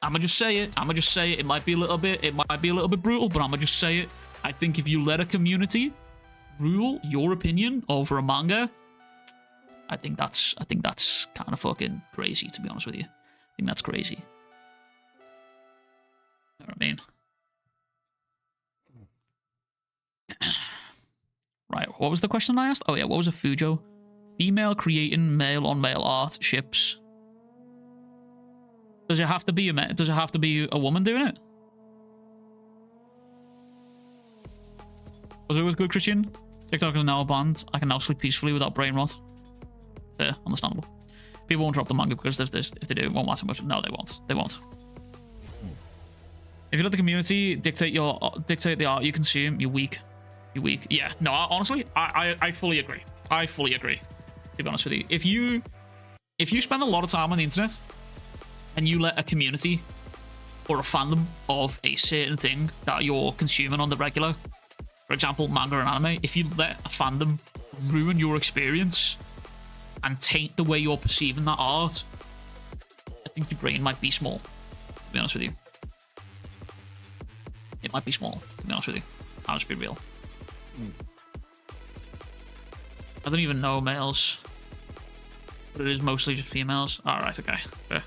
I'ma just say it. It might be a little bit brutal, but I'ma just say it. I think if you let a community rule your opinion over a manga, I think that's kind of fucking crazy, to be honest with you. think that's crazy. You know what I mean? Right, what was the question I asked? Oh yeah, what was a Fujo? Female creating male-on-male art ships. Does it have to be a woman doing it? Was it with good, Christian? TikTok is now banned. I can now sleep peacefully without brain rot. Fair, understandable. People won't drop the manga because there's this. If they do, it won't matter much. No, they won't. They won't. If you let the community dictate the art you consume, you're weak. You're weak. Yeah. No, honestly, I fully agree. I fully agree. To be honest with you, if you spend a lot of time on the internet and you let a community or a fandom of a certain thing that you're consuming on the regular, for example, manga and anime, if you let a fandom ruin your experience and taint the way you're perceiving that art, I think your brain might be small, to be honest with you. It might be small, to be honest with you. I'll just be real. I don't even know males, but it is mostly just females. Alright, okay. Fair.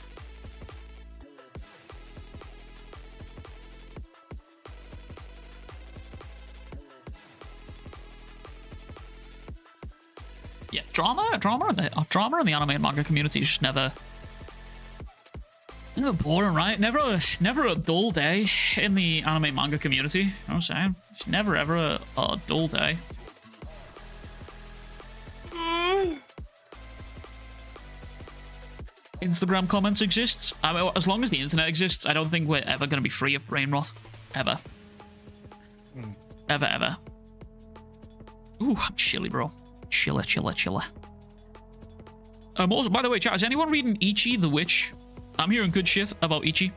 Yeah, drama in the anime and manga community is just never boring, right? Never a dull day in the anime manga community. You know what I'm saying? It's never ever a dull day. Instagram comments exists. I mean, as long as the internet exists, I don't think we're ever going to be free of brain rot. Ever. Ever. Ooh, I'm chilly, bro. Chiller. Also, by the way, chat, is anyone reading Ichi the Witch? I'm hearing good shit about Ichi.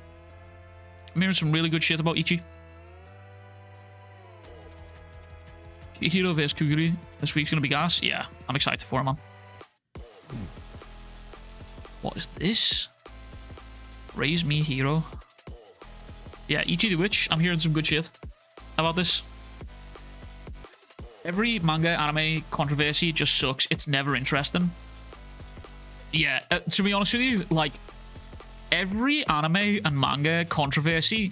I'm hearing some really good shit about Ichi. Hiro vs Kuguri this week's gonna be gas. Yeah, I'm excited for it, man. What is this? Raise me, Hero. Yeah, Ichi the Witch. I'm hearing some good shit about this. Every manga anime controversy just sucks. It's never interesting. Yeah, to be honest with you, like, every anime and manga controversy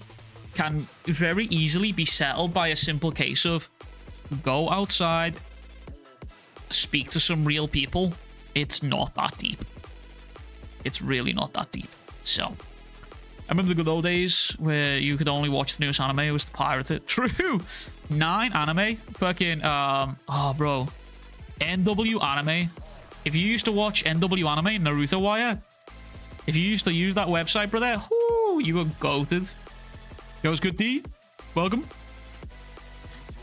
can very easily be settled by a simple case of go outside, speak to some real people. It's not that deep. It's really not that deep. So, I remember the good old days where you could only watch the newest anime. It was pirated. True. 9 anime. Fucking, oh, bro. NW anime. If you used to watch NW anime, Naruto Wire, if you used to use that website, brother, whoo, you were goated. Yo, it's good, D. Welcome.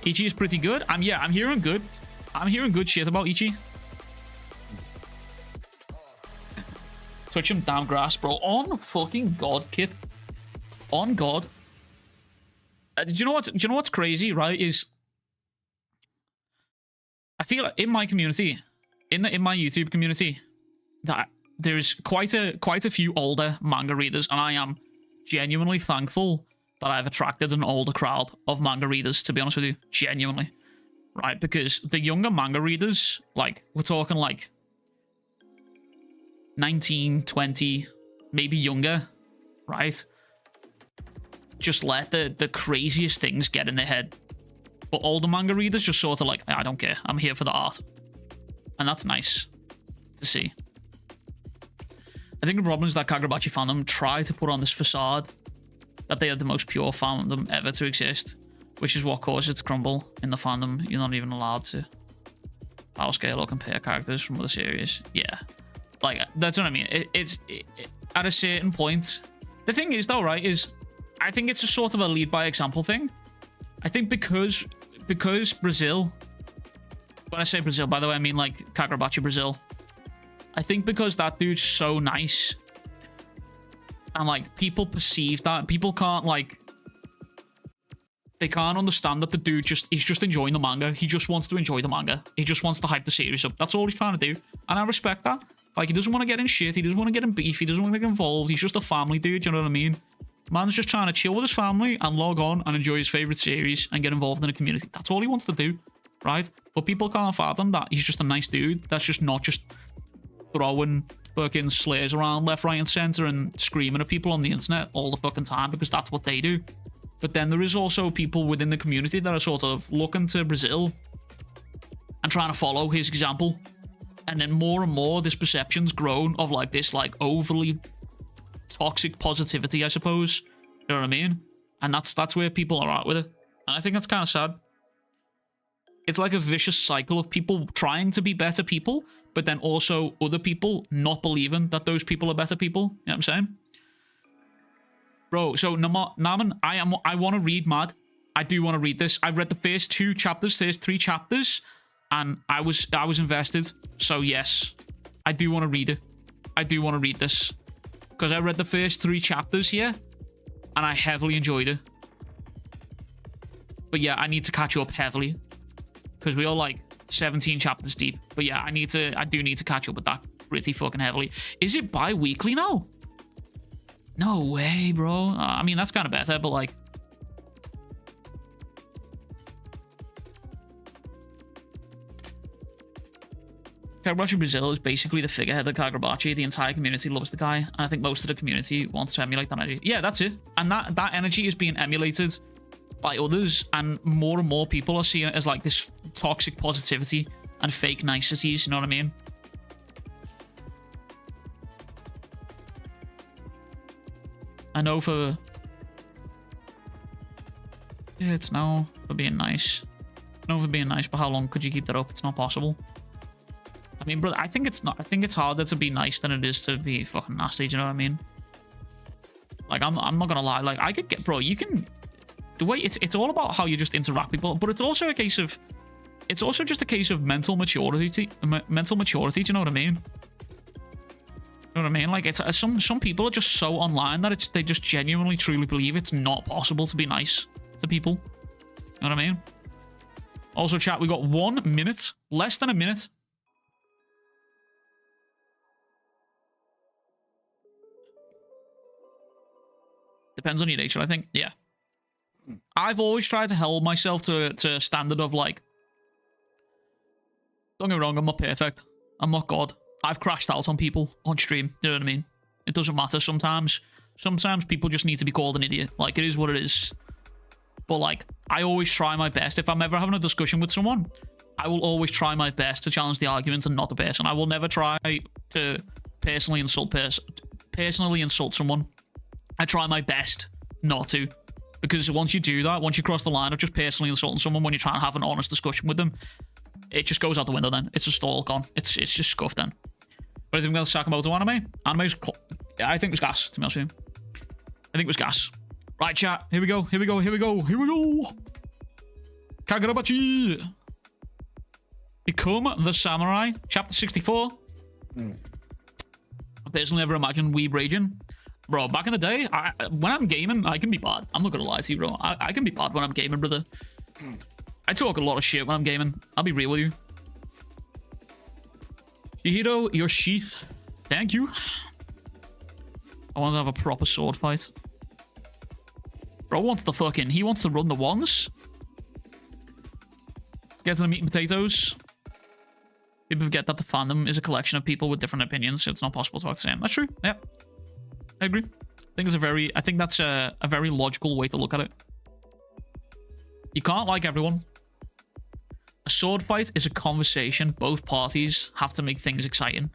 Ichi is pretty good. I'm hearing good. I'm hearing good shit about Ichi. Touch him, damn grass, bro. On fucking God, kid. On God. Do you know what's crazy, right? Is I feel like in my community, in my YouTube community, that there's quite a few older manga readers, and I am genuinely thankful that I've attracted an older crowd of manga readers, to be honest with you. Genuinely. Right? Because the younger manga readers, like, we're talking like 19, 20, maybe younger, right? Just let the craziest things get in their head. But older manga readers just sort of like, I don't care. I'm here for the art. And that's nice to see. I think the problem is that Kagurabachi fandom try to put on this facade that they are the most pure fandom ever to exist, which is what causes it to crumble in the fandom. You're not even allowed to power scale or compare characters from other series. Yeah. Like, that's what I mean. It's at a certain point. The thing is, though, right, is I think it's a sort of a lead by example thing. I think because Brazil, when I say Brazil, by the way, I mean like Kagurabachi Brazil. I think because that dude's so nice, and like people perceive that, people can't like, they can't understand that the dude he's just enjoying the manga. He just wants to enjoy the manga. He just wants to hype the series up. That's all he's trying to do, and I respect that. Like, he doesn't want to get in shit. He doesn't want to get in beef. He doesn't want to get involved. He's just a family dude. You know what I mean? Man's just trying to chill with his family and log on and enjoy his favorite series and get involved in a community. That's all he wants to do, right? But people can't fathom that he's just a nice dude. That's just not just throwing fucking slays around left, right, and center and screaming at people on the internet all the fucking time because that's what they do. But then there is also people within the community that are sort of looking to Brazil and trying to follow his example. And then more and more, this perception's grown of like this like overly toxic positivity, I suppose. You know what I mean? And that's where people are at with it. And I think that's kind of sad. It's like a vicious cycle of people trying to be better people, but then also other people not believing that those people are better people. You know what I'm saying? Bro, so Naman, I want to read Mad. I do want to read this. I've read the first 3 chapters, and I was invested. So yes, I do want to read it. I do want to read this. Because I read the first 3 chapters here, and I heavily enjoyed it. But yeah, I need to catch up heavily. Because we are like 17 chapters deep. But yeah, I do need to catch up with that pretty fucking heavily. Is it bi-weekly now? No way, bro. I mean, that's kind of better, but like... Kagurabachi Brazil is basically the figurehead of Kagurabachi. The entire community loves the guy, and I think most of the community wants to emulate that energy. Yeah, that's it. And that energy is being emulated by others, and more people are seeing it as like this toxic positivity and fake niceties, you know what I mean? I know for... Yeah, it's now for being nice. I know for being nice, but how long could you keep that up? It's not possible. I mean, brother, I think it's not. I think it's harder to be nice than it is to be fucking nasty, do you know what I mean? Like, I'm not gonna lie. Like, I could get... Bro, you can... The way it's all about how you just interact with people, but it's also a case of... It's also just a case of mental maturity. Mental maturity, do you know what I mean? You know what I mean? Like, it's some people are just so online that they just genuinely, truly believe it's not possible to be nice to people. You know what I mean? Also, chat, we got 1 minute. Less than a minute. Depends on your nature, I think. Yeah. I've always tried to hold myself to a standard of, like... Don't get me wrong, I'm not perfect. I'm not God. I've crashed out on people on stream. You know what I mean? It doesn't matter sometimes. Sometimes people just need to be called an idiot. Like, it is what it is. But, like, I always try my best. If I'm ever having a discussion with someone, I will always try my best to challenge the argument and not the person. I will never try to personally insult someone. I try my best not to. Because once you do that, once you cross the line of just personally insulting someone when you're trying to have an honest discussion with them, it just goes out the window then. It's just all gone. It's just scuffed then. But I think we're going to talk about anime. Anime's... I think it was gas, to be honest with you. I think it was gas. Right, chat. Here we go. Here we go. Here we go. Here we go. Kagurabachi. Become the Samurai. Chapter 64. I personally never imagined weeb raging. Bro, back in the day, when I'm gaming, I can be bad. I'm not going to lie to you, bro. I can be bad when I'm gaming, brother. I talk a lot of shit when I'm gaming. I'll be real with you. Shihiro, your sheath. Thank you. I want to have a proper sword fight. Bro wants the fucking... He wants to run the ones. Get to the meat and potatoes. People forget that the fandom is a collection of people with different opinions, so it's not possible to talk the same. That's true. Yeah. I agree. I think that's a very logical way to look at it. You can't like everyone. A sword fight is a conversation. Both parties have to make things exciting.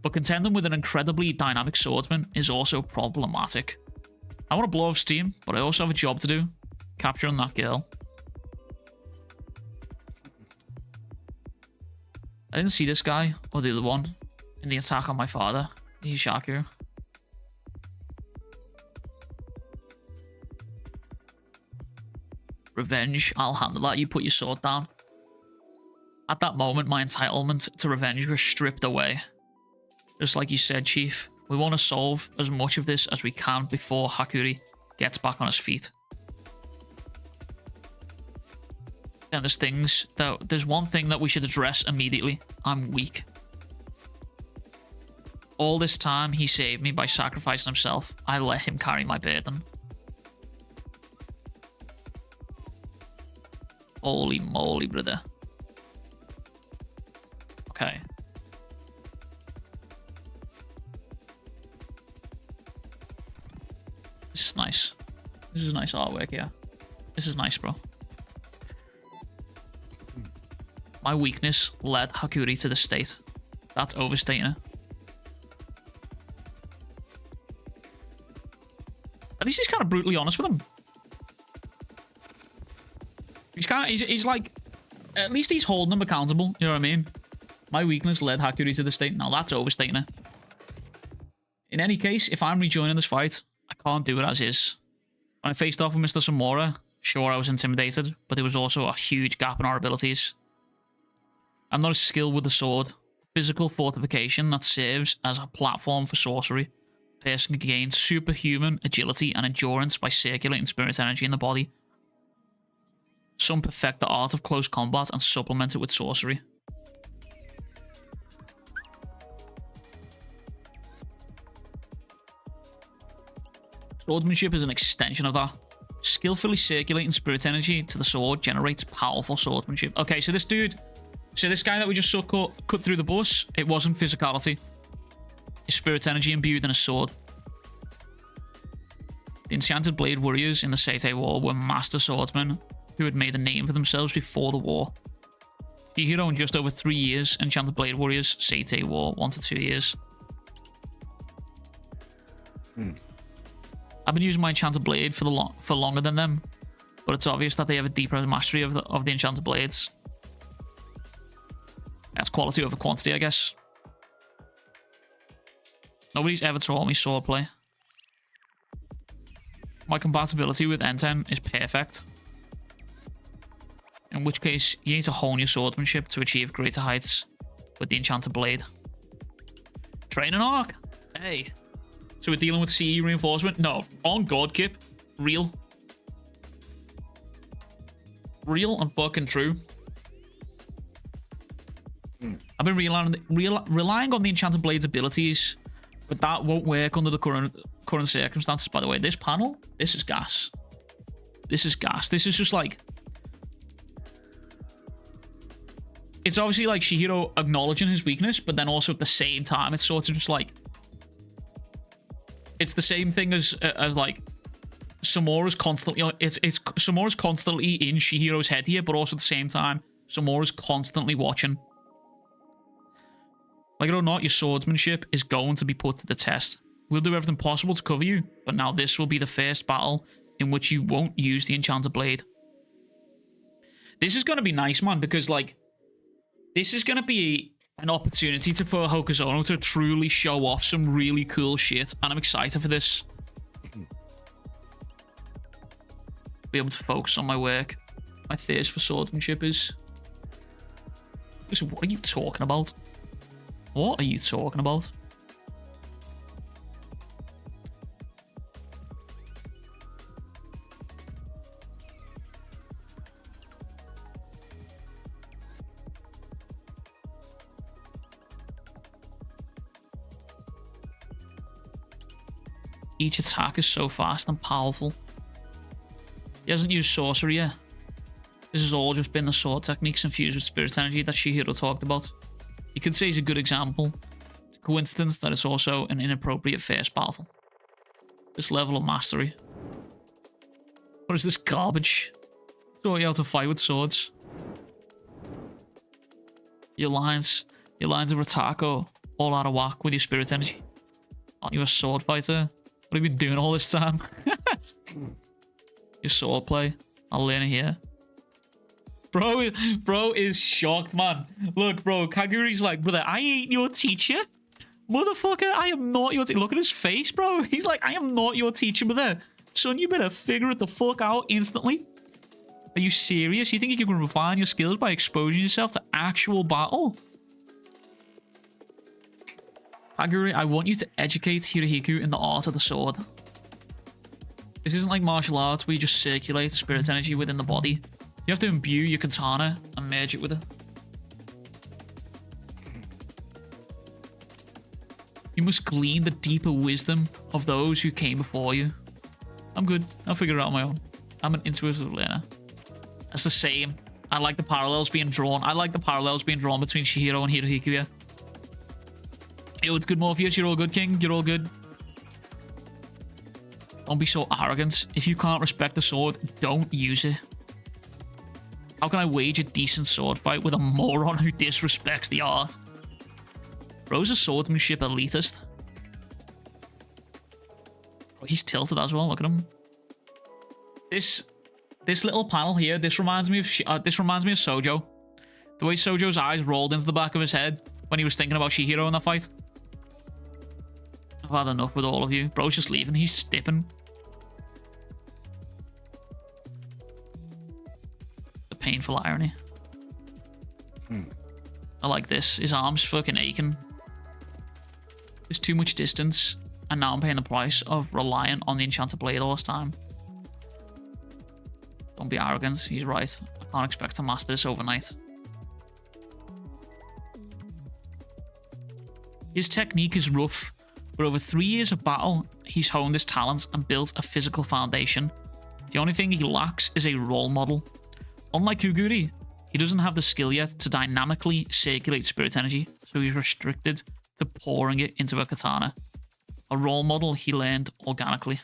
But contending with an incredibly dynamic swordsman is also problematic. I want to blow off steam, but I also have a job to do. Capturing that girl. I didn't see this guy, or the other one, in the attack on my father. He's Shaku. Revenge, I'll handle that. You put your sword down. At that moment, my entitlement to revenge was stripped away. Just like you said, Chief, we want to solve as much of this as we can before Hakuri gets back on his feet. And there's one thing that we should address immediately. I'm weak. All this time, he saved me by sacrificing himself. I let him carry my burden. Holy moly, brother. Okay. This is nice artwork here. This is nice, bro. My weakness led Hakuri to the state. That's overstating it. At least he's kind of brutally honest with him. He's like, at least he's holding him accountable. You know what I mean? My weakness led Hakuri to the state. Now that's overstating it. In any case, if I'm rejoining this fight, I can't do it as is. When I faced off with Mr. Samora, sure I was intimidated, but there was also a huge gap in our abilities. I'm not as skilled with the sword. Physical fortification that serves as a platform for sorcery. A person can gain superhuman agility and endurance by circulating spirit energy in the body. Some perfect the art of close combat and supplement it with sorcery. Swordsmanship is an extension of that. Skillfully circulating spirit energy to the sword generates powerful swordsmanship. Okay, so this dude... So this guy that we just saw cut through the bus, it wasn't physicality. It's spirit energy imbued in a sword. The Enchanted Blade warriors in the Seitei War were master swordsmen who had made a name for themselves before the war. Chihiro in just over 3 years, Enchanted Blade warriors, Seitei War 1 to 2 years. I've been using my Enchanted Blade for longer than them, but it's obvious that they have a deeper mastery of the Enchanted Blades. That's quality over quantity, I guess. Nobody's ever taught me swordplay. My compatibility with N10 is perfect. In which case, you need to hone your swordsmanship to achieve greater heights with the Enchanted Blade. Training arc! Hey. So we're dealing with CE reinforcement? No. On God, Kip. Real. Real and fucking true. I've been relying on the Enchanted Blade's abilities, but that won't work under the current circumstances, by the way. This panel, this is gas. This is gas. This is just like... It's obviously like Chihiro acknowledging his weakness, but then also at the same time, it's sort of just like... It's the same thing as like... Samora's constantly... Samora's constantly in Chihiro's head here, but also at the same time, Samora's constantly watching. Like it or not, your swordsmanship is going to be put to the test. We'll do everything possible to cover you, but now this will be the first battle in which you won't use the Enchanted Blade. This is going to be nice, man, because, like, this is going to be an opportunity for Hokuzono to truly show off some really cool shit, and I'm excited for this. Be able to focus on my work. My thirst for swordsmanship is... Listen, what are you talking about? What are you talking about? Each attack is so fast and powerful. He hasn't used sorcery yet. This has all just been the sword techniques infused with spirit energy that Chihiro talked about. You could say he's a good example. It's a coincidence that it's also an inappropriate first battle. This level of mastery. What is this garbage? Throw you out to fight with swords. Your lines of attack are all out of whack with your spirit energy. Aren't you a sword fighter? What have you been doing all this time? Your sword play. I'll learn it here. Bro is shocked, man. Look, bro, Kaguri's like, brother, I ain't your teacher. Motherfucker, I am not your teacher. Look at his face, bro. He's like, I am not your teacher, brother. Son, you better figure it the fuck out instantly. Are you serious? You think you can refine your skills by exposing yourself to actual battle? Kaguri, I want you to educate Hirohiko in the art of the sword. This isn't like martial arts where you just circulate spirit energy within the body. You have to imbue your katana and merge it with it. You must glean the deeper wisdom of those who came before you. I'm good. I'll figure it out on my own. I'm an intuitive learner. That's the same. I like the parallels being drawn. I like the parallels being drawn between Chihiro and Hirohiko here. Yo, it's good, Morpheus. You're all good, King. You're all good. Don't be so arrogant. If you can't respect the sword, don't use it. How can I wage a decent sword fight with a moron who disrespects the art? Bro's a swordsmanship elitist. Oh, he's tilted as well. Look at him. This little panel here. This reminds me of Sojo. The way Sojo's eyes rolled into the back of his head when he was thinking about Shihiro in that fight. I've had enough with all of you. Bro's just leaving. He's stipping. The painful irony. I like this. His arm's fucking aching. There's too much distance, and now I'm paying the price of relying on the enchanted blade all this time. Don't be arrogant. He's right. I can't expect to master this overnight. His technique is rough, but over 3 years of battle, he's honed his talents and built a physical foundation. The only thing he lacks is a role model. Unlike Kuguri, he doesn't have the skill yet to dynamically circulate spirit energy, so he's restricted to pouring it into a katana. A role model he learned organically.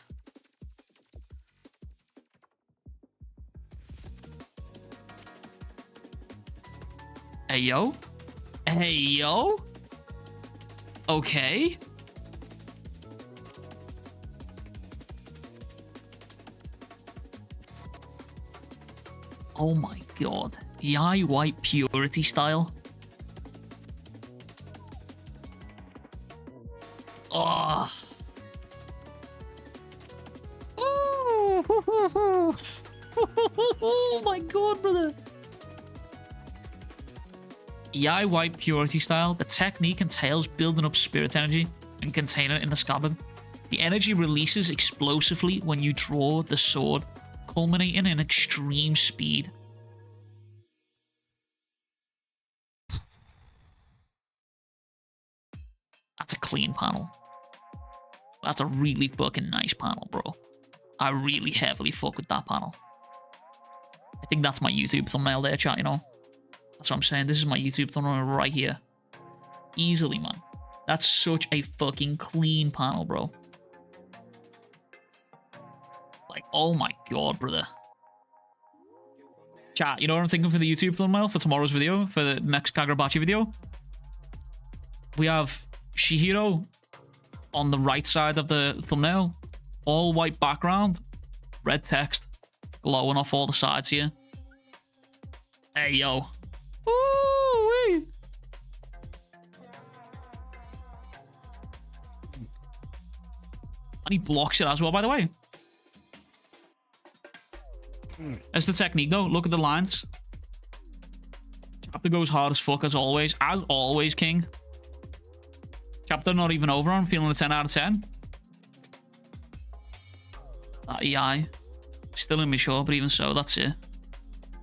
Hey yo? Hey yo? Okay. Oh my god. The eye white purity style. Oh. Oh my god, brother. Yai White Purity style, the technique entails building up spirit energy and containing it in the scabbard. The energy releases explosively when you draw the sword, culminating in extreme speed. That's a clean panel. That's a really fucking nice panel, bro. I really heavily fuck with that panel. I think that's my YouTube thumbnail there, chat, you know? That's what I'm saying. This is my YouTube thumbnail right here. Easily, man. That's such a fucking clean panel, bro. Like, oh my god, brother. Chat, you know what I'm thinking for the YouTube thumbnail for tomorrow's video? For the next Bachi video? We have Shihiro on the right side of the thumbnail. All white background. Red text. Glowing off all the sides here. Hey, yo. Ooh-wee. And he blocks it as well, by the way. That's the technique, though. Look at the lines. Chapter goes hard as fuck, as always. As always, King. Chapter not even over on. Feeling a 10 out of 10. That EI. Still immature, but even so, that's it.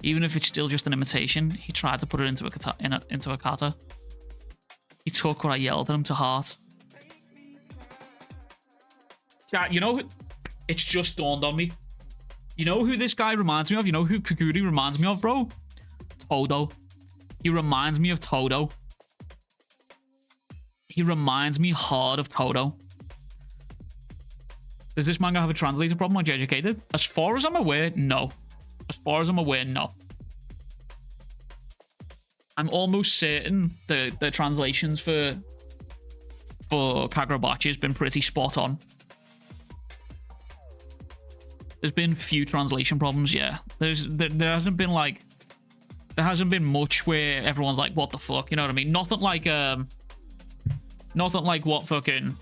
Even if it's still just an imitation, he tried to put it into a kata. He took what I yelled at him to heart. Chat, you know, it's just dawned on me. You know who this guy reminds me of? You know who Kaguri reminds me of, bro? Todo. He reminds me of Todo. He reminds me hard of Todo. Does this manga have a translator problem like JJK did? As far as I'm aware, no. As far as I'm aware, no. I'm almost certain the translations for Kagura Bachi has been pretty spot on. There's been few translation problems, yeah. There hasn't been like, there hasn't been much where everyone's like, what the fuck, you know what I mean? Nothing like what fucking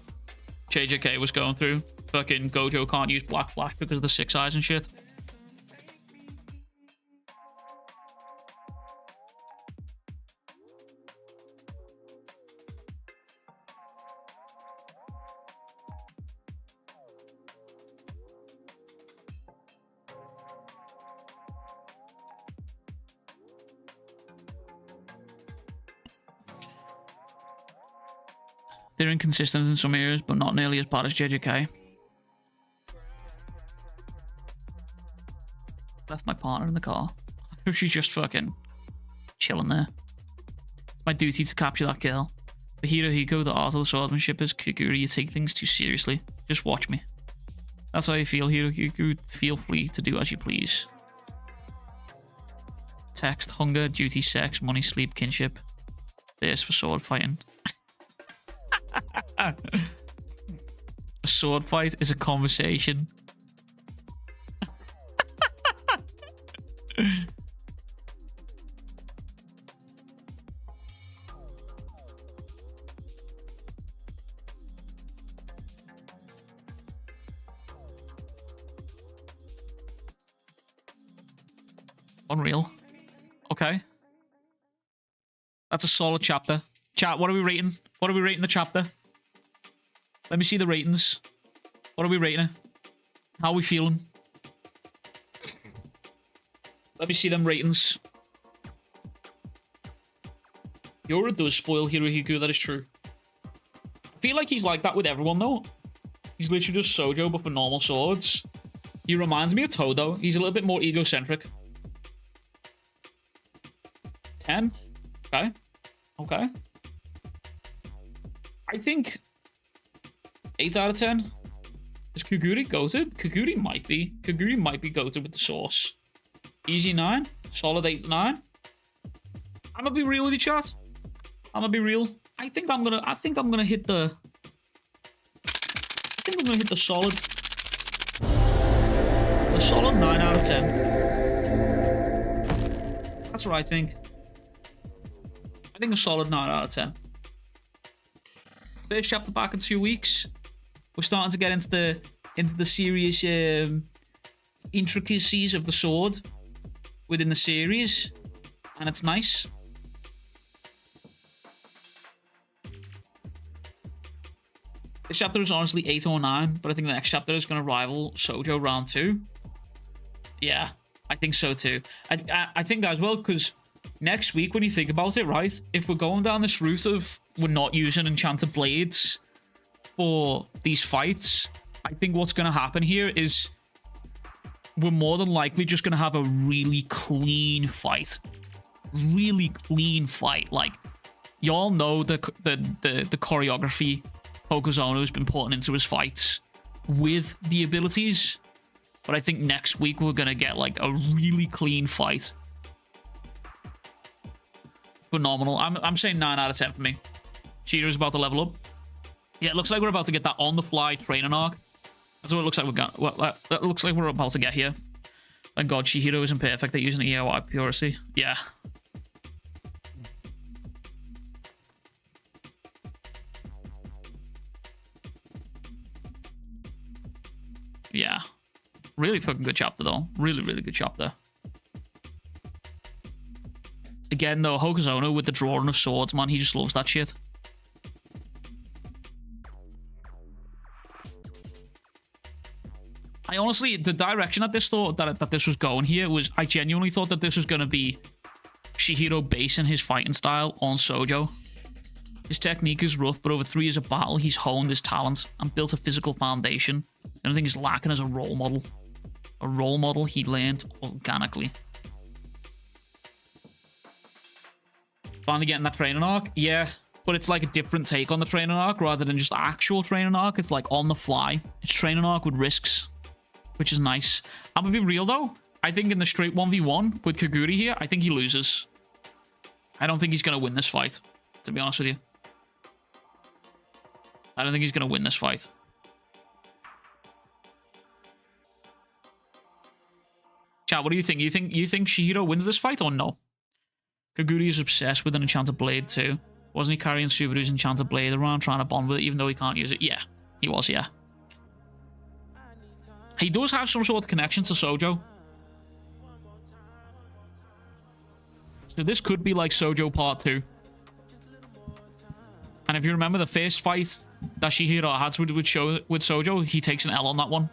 JJK was going through. Fucking Gojo can't use Black Flash because of the 6 eyes and shit. They're inconsistent in some areas, but not nearly as bad as JJK. Left my partner in the car. I hope she's just fucking chilling there. It's my duty to capture that girl. For Hirohiko, the art of the swordsmanship is Kagura. You take things too seriously. Just watch me. That's how you feel here. You could feel free to do as you please. Text, hunger, duty, sex, money, sleep, kinship. There's for sword fighting. A sword fight is a conversation. Unreal. Okay. That's a solid chapter. Chat, what are we rating? What are we rating the chapter? Let me see the ratings. What are we rating it? How are we feeling? Let me see them ratings. Yora does spoil Hirohiko, that is true. I feel like he's like that with everyone though. He's literally just Sojo but for normal swords. He reminds me of Todo. He's a little bit more egocentric. 10? Okay. Okay. I think 8 out of 10. Is Kaguri goated? Kaguri might be. Kaguri might be goated with the sauce. Easy 9. Solid 8 9. I'm gonna be real with you, chat. I'm gonna be real. I think I'm gonna hit the solid. A solid 9 out of 10. That's what I think. I think a solid 9 out of 10. First chapter back in 2 weeks. We're starting to get into the serious intricacies of the sword within the series, and it's nice. This chapter is honestly 8 or 9, but I think the next chapter is going to rival Sojo round 2. Yeah, I think so too. I think as well, because next week, when you think about it, right, if we're going down this route of we're not using enchanted blades for these fights, I think what's going to happen here is we're more than likely just going to have a really clean fight. Really clean fight. Like, y'all know the choreography Hokuzono's been putting into his fights with the abilities, but I think next week we're going to get like a really clean fight. Phenomenal. I'm saying 9 out of 10 for me. Cheetah's about to level up. Yeah, it looks like we're about to get that on-the-fly training arc. That's what it looks like we're going. Well, that looks like we're about to get here. Thank God Chihiro isn't perfect at using EOI purity. Yeah. Yeah. Really fucking good chapter, though. Really, really good chapter. Again, though, Hokuzono with the drawing of swords, man, he just loves that shit. I honestly, the direction that this thought that this was going here was, I genuinely thought that this was going to be Chihiro basing his fighting style on Sojo. His technique is rough, but over 3 years of battle, he's honed his talent and built a physical foundation. The only thing he's lacking is a role model. A role model he learned organically. Finally getting that training arc? Yeah, but it's like a different take on the training arc rather than just actual training arc. It's like on the fly. It's training arc with risks, which is nice. I'm gonna be real though. I think in the straight 1v1 with Kaguri here, I think he loses. I don't think he's gonna win this fight, to be honest with you. I don't think he's gonna win this fight. Chat, what do you think? You think Chihiro wins this fight or no? Kaguri is obsessed with an enchanted blade too. Wasn't he carrying Subaru's enchanted blade around trying to bond with it even though he can't use it? Yeah, he was, yeah. He does have some sort of connection to Sojo. So this could be like Sojo Part 2. And if you remember the first fight that Chihiro had with Sojo, he takes an L on that one.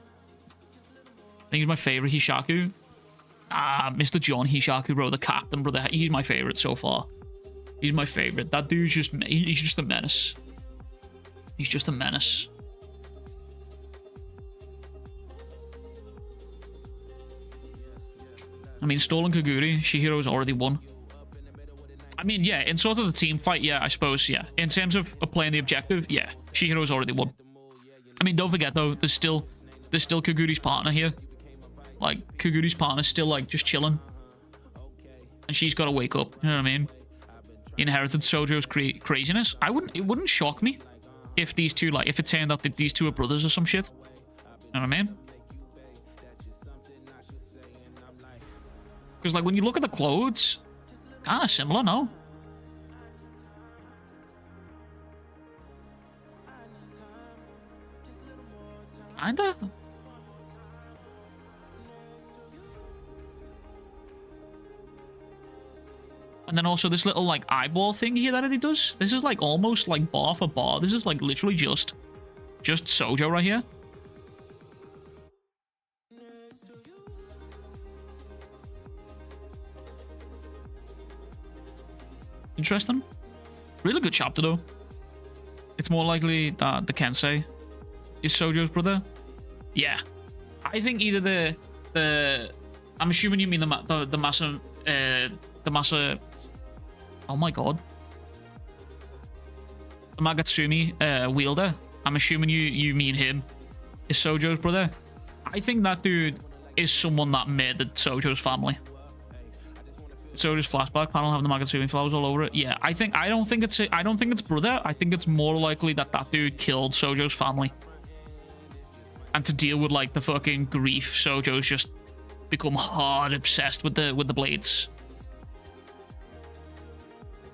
I think he's my favorite Hishaku. Mr. John Hishaku, bro, the captain, brother. He's my favorite so far. He's my favorite. That dude's just, he's just a menace. He's just a menace. I mean, stalling Kaguri, Chihiro's already won. I mean, yeah, in sort of the team fight, yeah, I suppose, yeah. In terms of playing the objective, yeah, Chihiro's already won. I mean, don't forget, though, there's still there's still Kaguri's partner here. Like, Kaguri's partner's still, like, just chilling. And she's got to wake up, you know what I mean? He inherited Sojo's craziness. It wouldn't shock me if these two, like, if it turned out that these two are brothers or some shit. You know what I mean? Because, like, when you look at the clothes, kind of similar, no? Kinda. And then also this little, like, eyeball thing here that he does. This is, like, almost, like, bar for bar. This is, like, literally just Sojo right here. Interesting. Really good chapter, though. It's more likely that the Kensei is Sojo's brother. Yeah. I think either the I'm assuming you mean the Masa... the Masa... Oh my god. The Magatsumi wielder. I'm assuming you mean him. Is Sojo's brother. I think that dude is someone that murdered Sojo's family. Sojo's flashback panel having the Magatsumi flowers all over it. Yeah, I don't think it's brother. I think it's more likely that that dude killed Sojo's family. And to deal with, like, the fucking grief, Sojo's just become hard obsessed with the blades.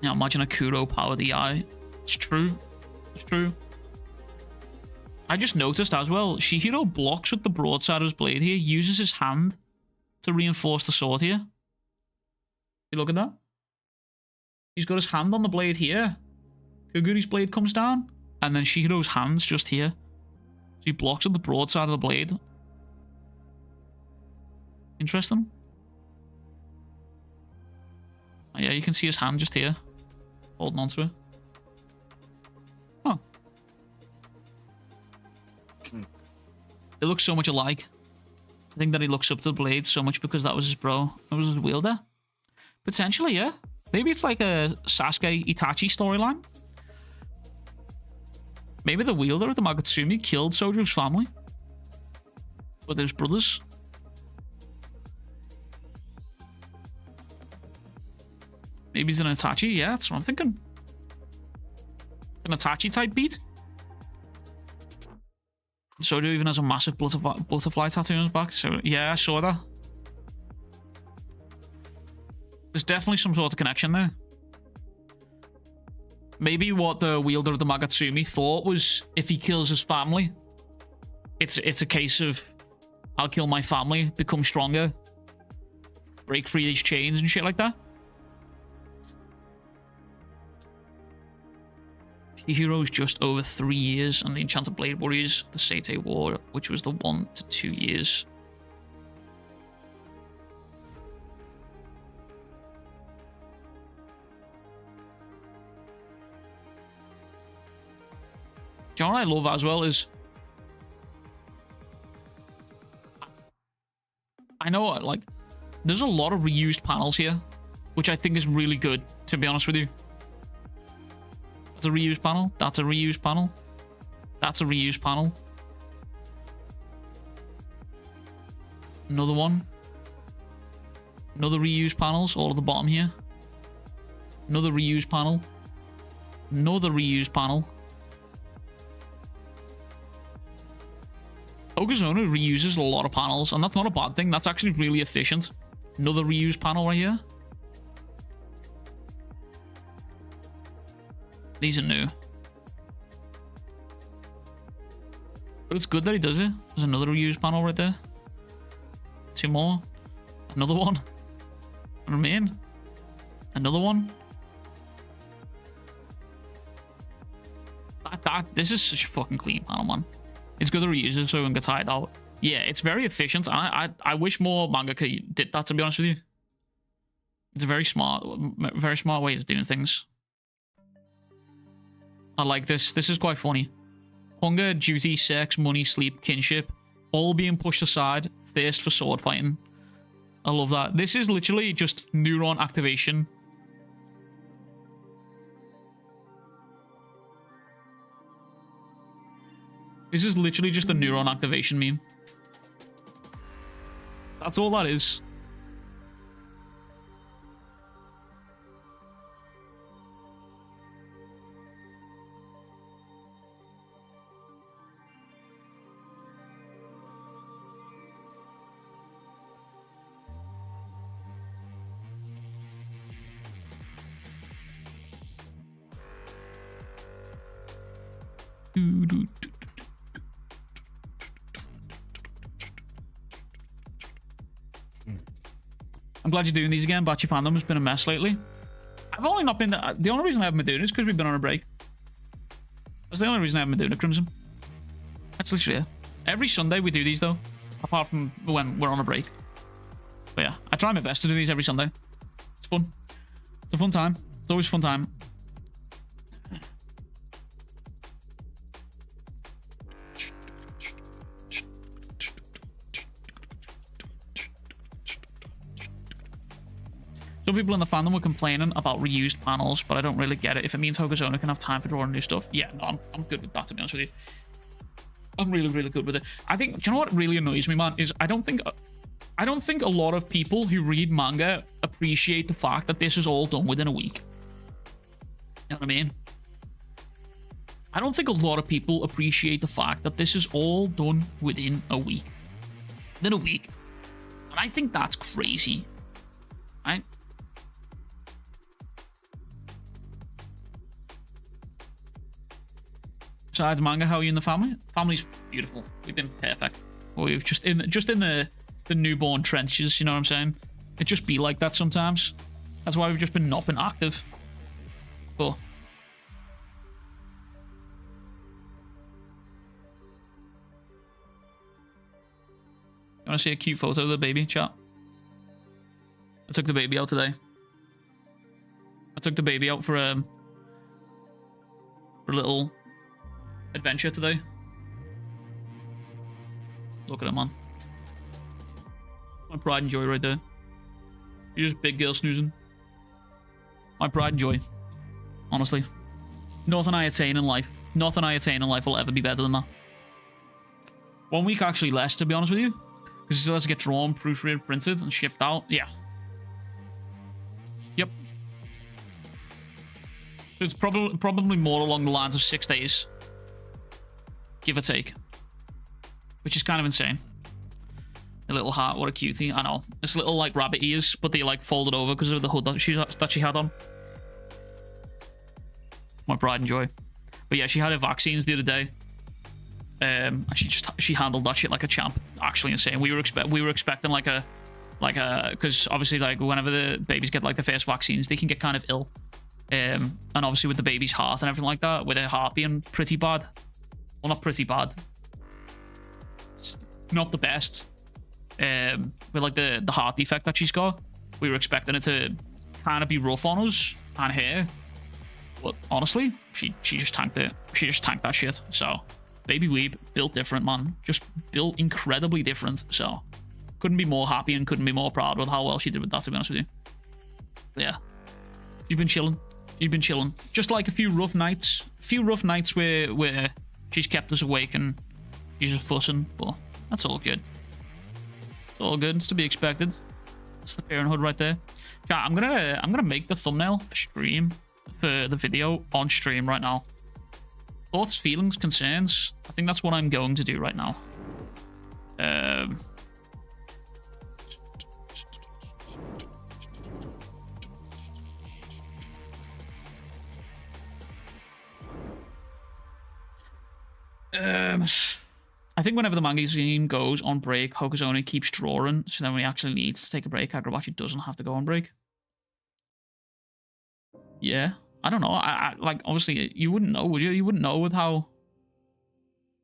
Now imagine a Kuro power the eye. It's true. It's true. I just noticed as well, Shihiro blocks with the broadside of his blade here, uses his hand to reinforce the sword here. You look at that? He's got his hand on the blade here. Kaguri's blade comes down, and then Shihiro's hand's just here. So he blocks with the broadside of the blade. Interesting. Oh, yeah, you can see his hand just here, holding onto it. Huh. They look so much alike. I think that he looks up to the blade so much because that was his bro. That was his wielder. Potentially, yeah. Maybe it's like a Sasuke Itachi storyline. Maybe the wielder of the Magatsumi killed Sojo's family. But there's brothers. Maybe he's an Itachi. Yeah, that's what I'm thinking. An Itachi type beat. Sojo even has a massive butterfly tattoo on his back. So yeah, I saw that. There's definitely some sort of connection there. Maybe what the wielder of the Magatsumi thought was, if he kills his family, it's a case of, I'll kill my family, become stronger, break free these chains and shit like that. Shihiro's just over 3 years, and the Enchanted Blade Warriors, the Seitei War, which was the 1 to 2 years. Do you know what I love as well is... I know, like, there's a lot of reused panels here, which I think is really good, to be honest with you. That's a reused panel. That's a reused panel. That's a reused panel. Another one. Another reused panels, all at the bottom here. Another reused panel. Another reused panel. Okazono reuses a lot of panels, and that's not a bad thing. That's actually really efficient. Another reused panel right here. These are new. But it's good that he does it. There's another reused panel right there. 2 more. Another one. You know what I mean? Another one. This is such a fucking clean panel, man. It's good to reuse it so we can get tired out. Yeah, it's very efficient. I wish more mangaka did that, to be honest with you. It's a very smart way of doing things. I like this. This is quite funny. Hunger, duty, sex, money, sleep, kinship, all being pushed aside. Thirst for sword fighting. I love that. This is literally just neuron activation. This is literally just a neuron activation meme. That's all that is. I'm glad you're doing these again. Bachi fandom has been a mess lately. I've only not been... The only reason I haven't been doing it is because we've been on a break. That's the only reason I haven't been doing it, Crimson. That's literally it. Every Sunday we do these, though. Apart from when we're on a break. But yeah, I try my best to do these every Sunday. It's fun. It's a fun time. It's always a fun time. Some people in the fandom were complaining about reused panels, but I don't really get it. If it means Hokozona can have time for drawing new stuff, yeah, no, I'm good with that, to be honest with you. I'm really, really good with it. I think, do you know what really annoys me, man, is I don't think a lot of people who read manga appreciate the fact that this is all done within a week. You know what I mean? I don't think a lot of people appreciate the fact that this is all done within a week. Within a week. And I think that's crazy. Right? Besides manga, how are you in the family? Family's beautiful. We've been perfect. We've just in the newborn trenches, you know what I'm saying? It just be like that sometimes. That's why we've just been not been active. But you wanna see a cute photo of the baby, chat? I took the baby out today. I took the baby out for a little adventure today. Look at it, man. My pride and joy right there. You're just big girl snoozing. My pride and joy. Honestly. Nothing I attain in life. Nothing I attain in life will ever be better than that. 1 week actually less, to be honest with you. Because it still has to get drawn, proofread, printed, and shipped out. Yeah. Yep. So it's probably more along the lines of 6 days. Give or take. Which is kind of insane. A little heart, what a cutie. I know. It's little like rabbit ears, but they like folded over because of the hood that she had on. My pride and joy. But yeah, she had her vaccines the other day. And she handled that shit like a champ. Actually insane. We were expecting like a because obviously like whenever the babies get like the first vaccines, they can get kind of ill. And obviously with the baby's heart and everything like that, with her heart being pretty bad. Well, not pretty bad. It's not the best. With like the heart defect that she's got, we were expecting it to kind of be rough on us and her. But honestly, she just tanked it. She just tanked that shit. So, baby Weeb, built different, man. Just built incredibly different. So, couldn't be more happy and couldn't be more proud with how well she did with that, to be honest with you. But yeah. She's been chilling. She's been chilling. Just like a few rough nights. A few rough nights where she's kept us awake and she's just fussing. But that's all good. It's all good. It's to be expected. That's the parenthood right there. Chat, I'm gonna make the thumbnail for stream for the video on stream right now. Thoughts, feelings, concerns. I think that's what I'm going to do right now. I think whenever the magazine goes on break, Hokozona keeps drawing, so then when he actually needs to take a break, Bachi doesn't have to go on break. Yeah, I don't know. I like, obviously, you wouldn't know, would you? You wouldn't know with how...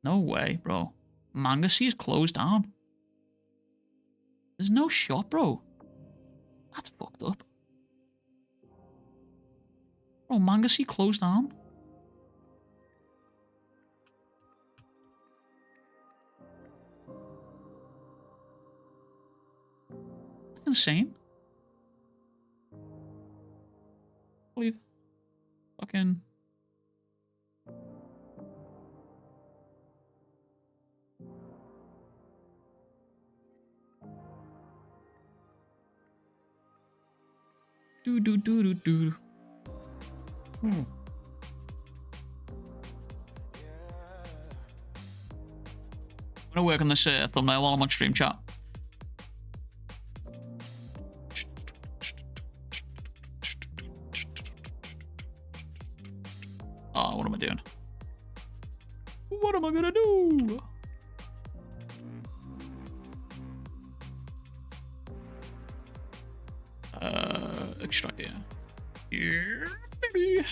No way, bro. Manga C's closed down. There's no shop, bro. That's fucked up. Bro, Manga C closed down? That's insane. Believe. Fucking. Do do do do do. I'm gonna work on this thumbnail while I'm on stream chat. Oh, what am I doing? What am I gonna do? Extract here. Yeah, baby.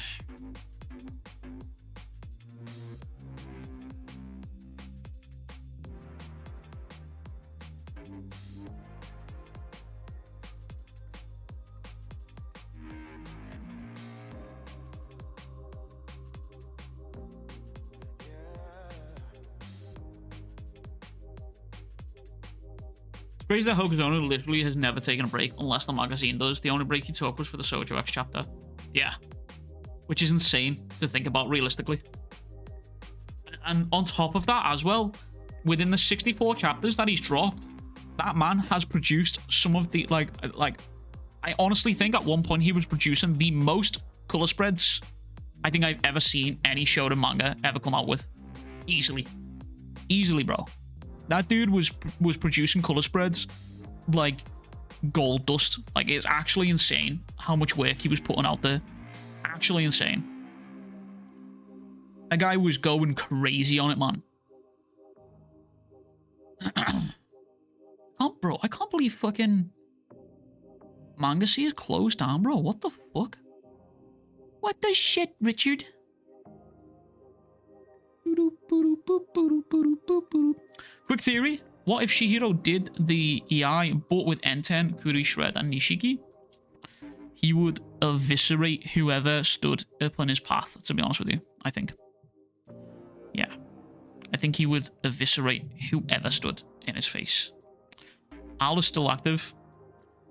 Crazy that Hokuzono literally has never taken a break unless the magazine does. The only break he took was for the Sojo X chapter. Yeah. Which is insane to think about realistically. And on top of that as well, within the 64 chapters that he's dropped, that man has produced some of the, like I honestly think at one point he was producing the most color spreads I think I've ever seen any Shonen manga ever come out with. Easily. Easily, bro. That dude was producing color spreads like gold dust. Like, it's actually insane how much work he was putting out there. Actually insane. That guy was going crazy on it, man. Bro, I can't believe fucking Manga Sea is closed down, bro. What the fuck? What the shit, Richard? Quick theory. What if Shihiro did the EI but with Enten, Kuri, Shred, and Nishiki? He would eviscerate whoever stood up on his path, to be honest with you, I think. Yeah. I think he would eviscerate whoever stood in his face. Al is still active.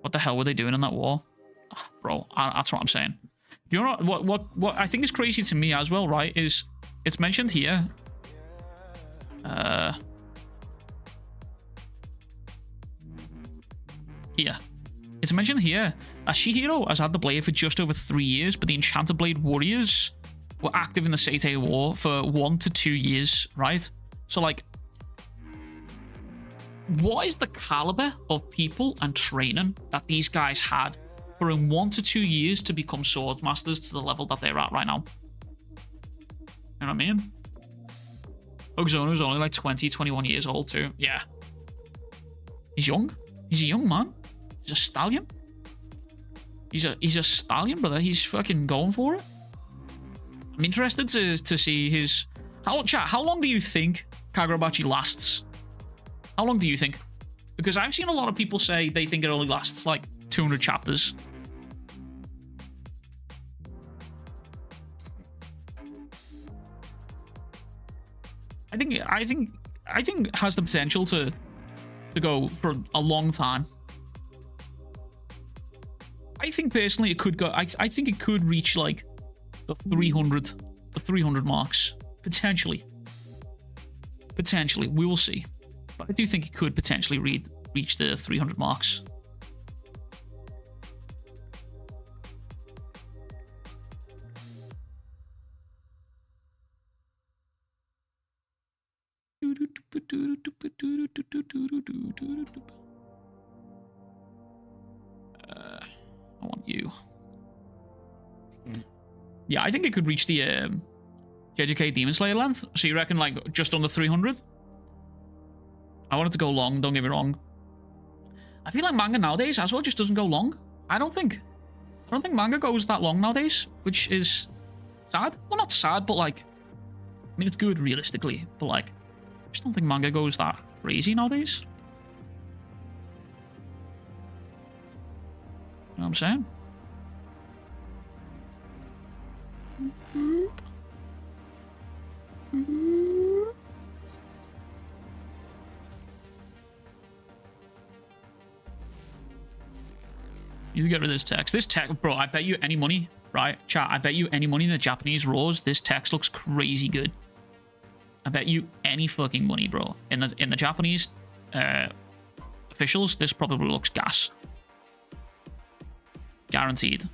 What the hell were they doing in that war? Oh, bro, that's what I'm saying. Do you know what I think is crazy to me as well, right, is it's mentioned here. Here. It's mentioned here that Shihiro has had the blade for just over 3 years, but the Enchanted Blade Warriors were active in the Seitei War for 1 to 2 years, right? So, like, what is the caliber of people and training that these guys had for in 1 to 2 years to become sword masters to the level that they're at right now? You know what I mean? Hokuzono is only like 20, 21 years old too. Yeah. He's young. He's a young man. He's a stallion. He's a stallion, brother. He's fucking going for it. I'm interested to see his... How long do you think Kagurabachi lasts? How long do you think? Because I've seen a lot of people say they think it only lasts like 200 chapters. I think it has the potential to go for a long time. I think personally it could go. I think it could reach like the 300 marks potentially. Potentially, we will see. But I do think it could potentially reach the 300 marks. I want you. Yeah, I think it could reach the JJK Demon Slayer length. So you reckon like just under 300? I want it to go long, don't get me wrong. I feel like manga nowadays as well just doesn't go long. I don't think manga goes that long nowadays, which is sad. Well, not sad, but like, I mean, it's good realistically, but like, I just don't think manga goes that crazy nowadays. You know what I'm saying? You get rid of this text. This text, bro, I bet you any money, right? Chat, I bet you any money in the Japanese raws, this text looks crazy good. I bet you any fucking money, bro. In the Japanese officials, this probably looks gas. Guaranteed.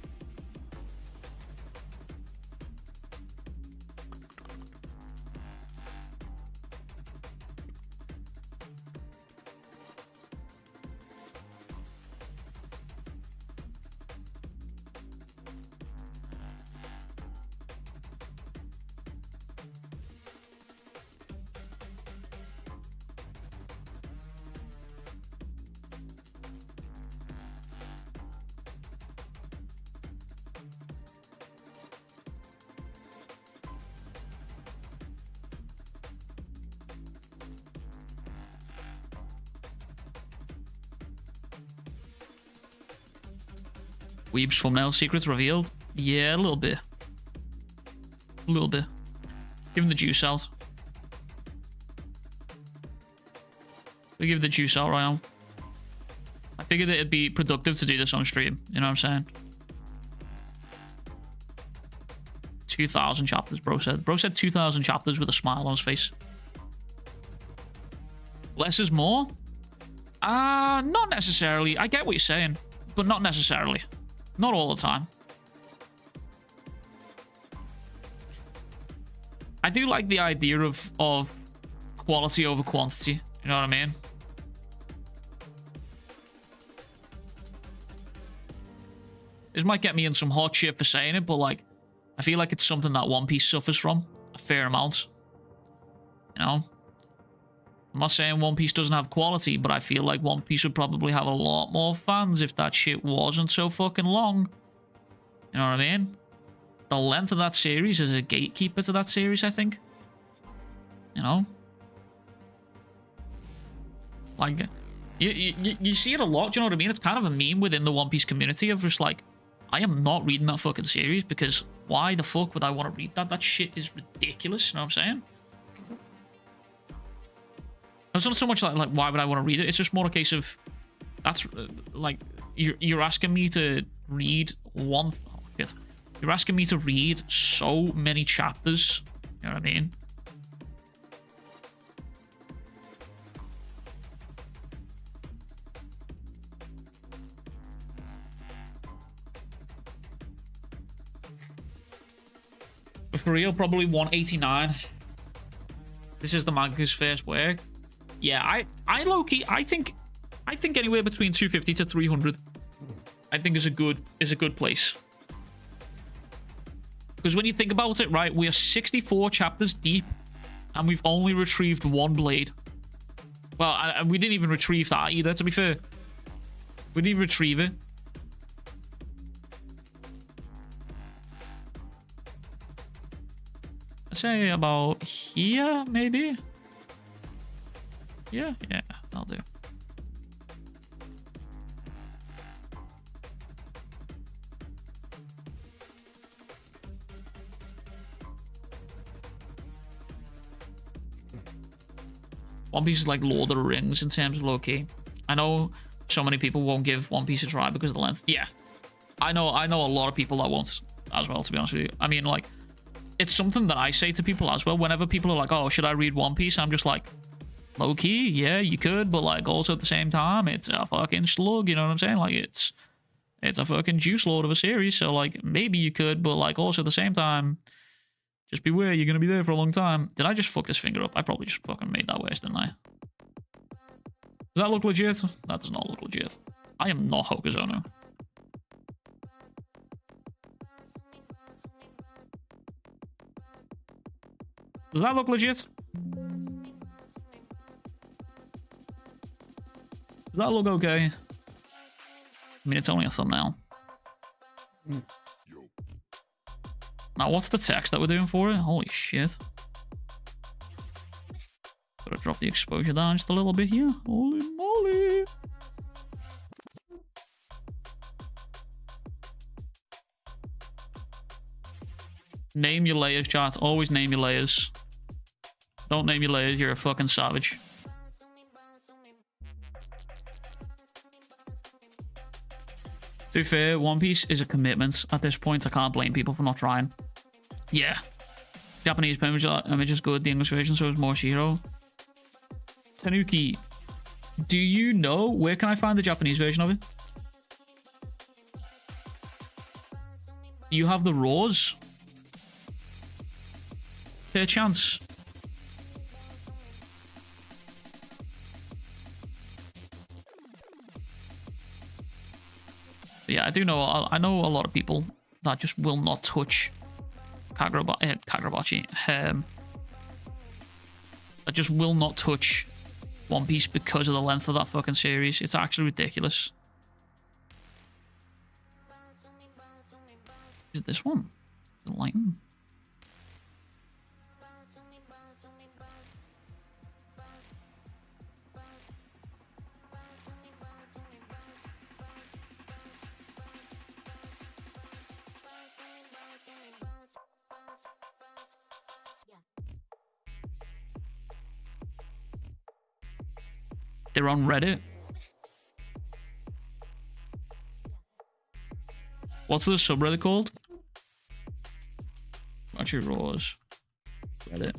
Weeb's thumbnail secrets revealed? Yeah, a little bit. A little bit. Give him the juice out. We give the juice out right now. I figured it'd be productive to do this on stream. You know what I'm saying? 2,000 chapters, bro said. Bro said 2,000 chapters with a smile on his face. Less is more? Not necessarily. I get what you're saying, but not necessarily. Not all the time. I do like the idea of quality over quantity. You know what I mean? This might get me in some hot shit for saying it, but like, I feel like it's something that One Piece suffers from a fair amount. You know? I'm not saying One Piece doesn't have quality, but I feel like One Piece would probably have a lot more fans if that shit wasn't so fucking long. You know what I mean? The length of that series is a gatekeeper to that series, I think. You know? Like, you see it a lot, do you know what I mean? It's kind of a meme within the One Piece community of just like, I am not reading that fucking series because why the fuck would I want to read that? That shit is ridiculous, you know what I'm saying? It's not so much like why would I want to read it? It's just more a case of that's like you're asking me to read one. Oh, shit. You're asking me to read so many chapters. You know what I mean? But for real, probably 189. This is the manga's first work. Yeah, I low-key, I think anywhere between 250 to 300, I think is a good place. Because when you think about it, right, we are 64 chapters deep, and we've only retrieved one blade. Well, we didn't even retrieve that either, to be fair. We didn't retrieve it. I'd say about here, maybe? Yeah, I'll do. One Piece is like Lord of the Rings in terms of low-key. I know so many people won't give One Piece a try because of the length. Yeah, I know a lot of people that won't as well, to be honest with you. I mean, like, it's something that I say to people as well. Whenever people are like, oh, should I read One Piece? I'm just like, low-key, yeah, you could, but like also at the same time, it's a fucking slug, you know what I'm saying? Like it's a fucking juice lord of a series, so like maybe you could, but like also at the same time, just beware, you're gonna be there for a long time. Did I just fuck this finger up? I probably just fucking made that waste, didn't I? Does that look legit? That does not look legit. I am not Hokuzono. Does that look legit? Does that look okay? I mean, it's only a thumbnail. Now, what's the text that we're doing for it? Holy shit. Gotta drop the exposure down just a little bit here. Holy moly. Name your layers, chat. Always name your layers. Don't name your layers, you're a fucking savage. To be fair, One Piece is a commitment at this point. I can't blame people for not trying. Yeah. Japanese image is good, the English version, so it's more Shiro. Tanuki, do you know where can I find the Japanese version of it? You have the Raws. Fair chance. But yeah, I do know. I know a lot of people that just will not touch Kagurabachi. That just will not touch One Piece because of the length of that fucking series. It's actually ridiculous. Is it this one? The lightning. They're on Reddit. What's the subreddit called? Bachi Raws. Reddit.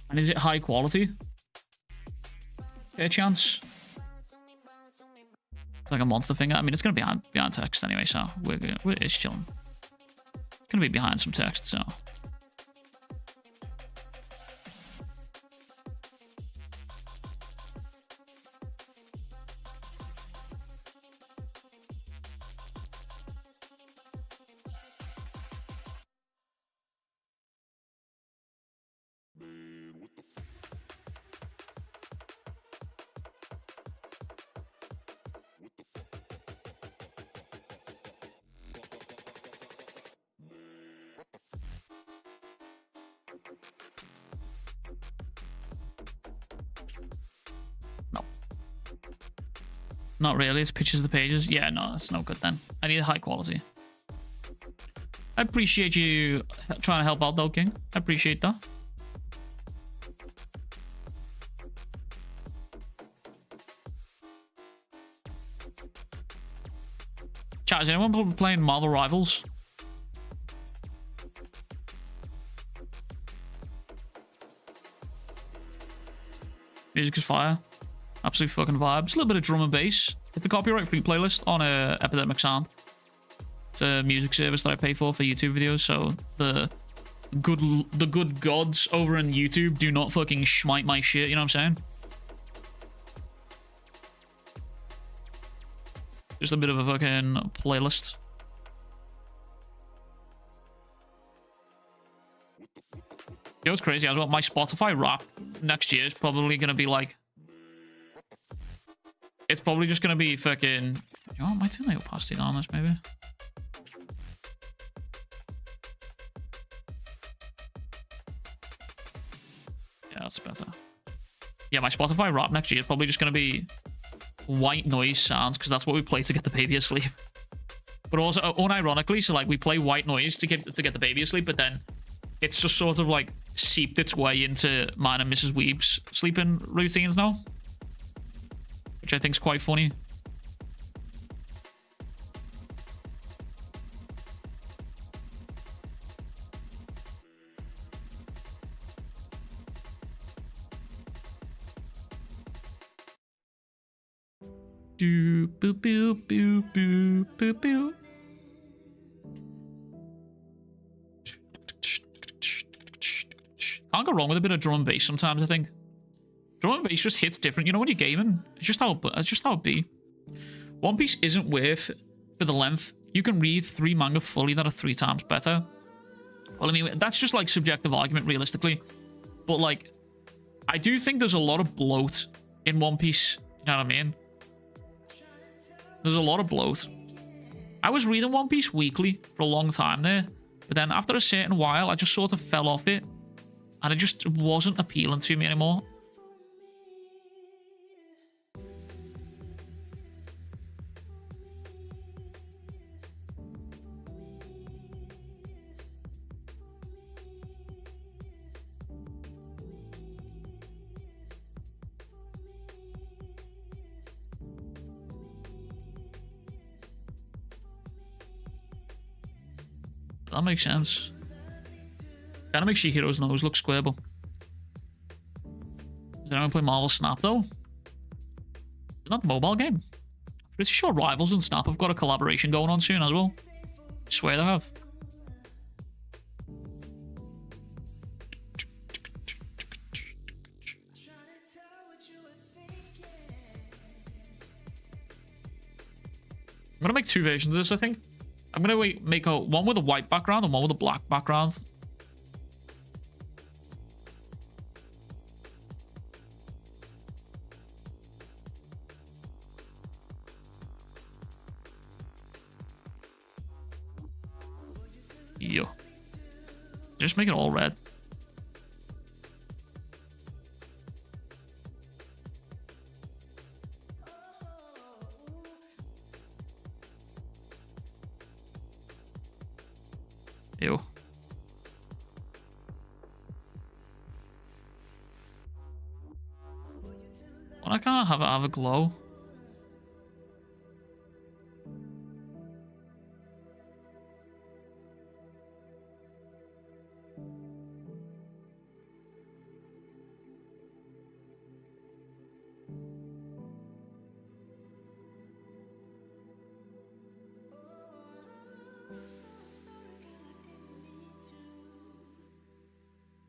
And is it high quality? Fair chance. It's like a monster finger. I mean, it's gonna be behind text anyway, so it's chilling. It's gonna be behind some text, so. No. Not really, it's pictures of the pages. Yeah, no, that's no good then. I need high quality. I appreciate you trying to help out though, King. I appreciate that. Chat, is anyone playing Marvel Rivals? Music is fire. Absolute fucking vibes. A little bit of drum and bass. It's the copyright-free playlist on Epidemic Sound. It's a music service that I pay for YouTube videos, so the good gods over in YouTube do not fucking schmite my shit, you know what I'm saying? Just a bit of a fucking playlist. You know what's crazy as well? My Spotify rap next year is probably gonna be like... It's probably just gonna be fucking... You know what? Might turn my opacity on this, maybe. Yeah, that's better. Yeah, my Spotify rap next year is probably just gonna be white noise sounds, because that's what we play to get the baby asleep. But also, unironically, so like we play white noise to get the baby asleep, but then it's just sort of like seeped its way into mine and Mrs. Weeb's sleeping routines now, which I think is quite funny. Do boo boo boo boo boo boo. Can't go wrong with a bit of drum and bass sometimes, I think. Drum and bass just hits different, you know, when you're gaming. It's just how it be. One Piece isn't worth for the length. You can read 3 manga fully that are 3 times better. Well, I mean, that's just like subjective argument realistically. But like, I do think there's a lot of bloat in One Piece. You know what I mean? There's a lot of bloat. I was reading One Piece weekly for a long time there, but then after a certain while, I just sort of fell off it, and it just wasn't appealing to me anymore. That makes sense. Kinda makes Shihiro's nose look squareable. Does anyone play Marvel Snap though? It's not the mobile game. Pretty sure Rivals and Snap have got a collaboration going on soon as well. I swear they have. I'm gonna make two versions of this, I think. I'm gonna make one with a white background and one with a black background. Yo. Just make it all red. Ew. Well, I can't have a glow.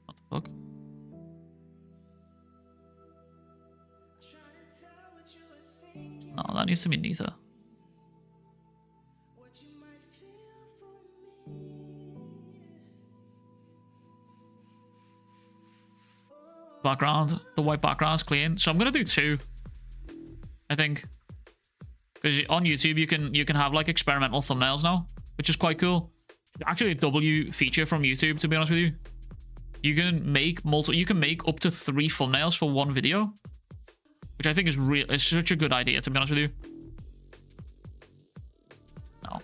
What the fuck? No, that needs to be neater. Background, the white background is clean, so I'm gonna do two, I think, because on YouTube you can have like experimental thumbnails now, which is quite cool. Actually, a W feature from YouTube, to be honest with you. You can make up to 3 thumbnails for one video, which I think is it's such a good idea, to be honest with you. No.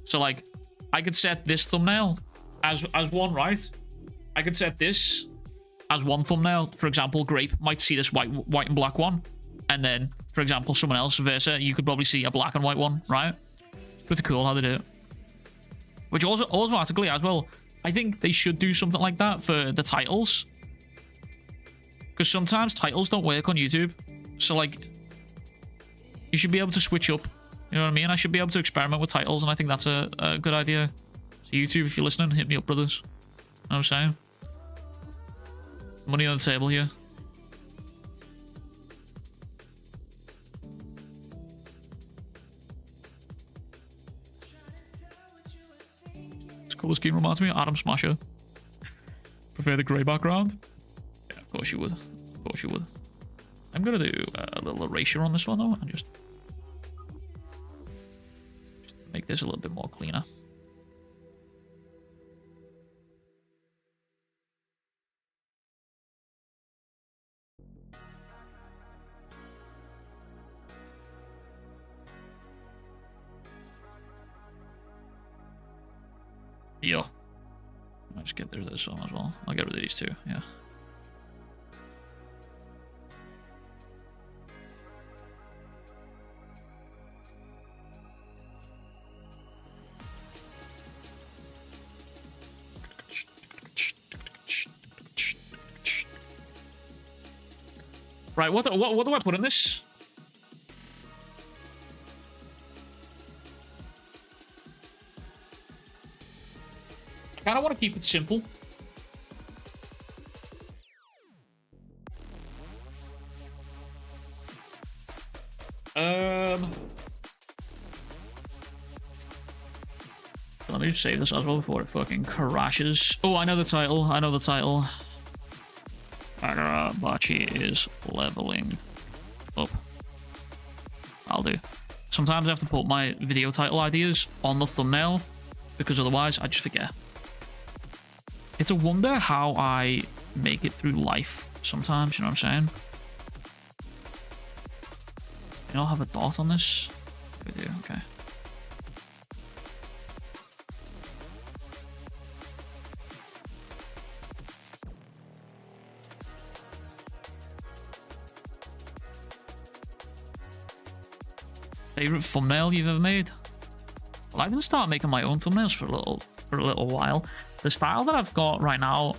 So like, I could set this thumbnail as one, right? I could set this as one thumbnail. For example, Grape might see this white and black one, and then, for example, someone else versa, you could probably see a black and white one, right? Pretty cool how they do it. Which also automatically as well, I think they should do something like that for the titles, because sometimes titles don't work on YouTube. So like, you should be able to switch up. You know what I mean? I should be able to experiment with titles, and I think that's a good idea. So YouTube, if you're listening, hit me up, brothers. You know what I'm saying? Money on the table here. It's cool. Scheme reminds me of Adam Smasher. Prefer the grey background? Yeah, of course you would. Of course you would. I'm gonna do a little erasure on this one though, and just make this a little bit more cleaner. Yo. I'll just get rid of this one as well. I'll get rid of these two, yeah. Right, what do I put in this? I kind of want to keep it simple. Let me just save this as well before it fucking crashes. Oh, I know the title. I know the title. Bachi is leveling up. I'll do. Sometimes I have to put my video title ideas on the thumbnail, because otherwise I just forget. It's a wonder how I make it through life sometimes, you know what I'm saying? You know, I'll have a dot on this. We do, okay. Favorite thumbnail you've ever made? Well, I didn't start making my own thumbnails for a little while. the style that I've got right now,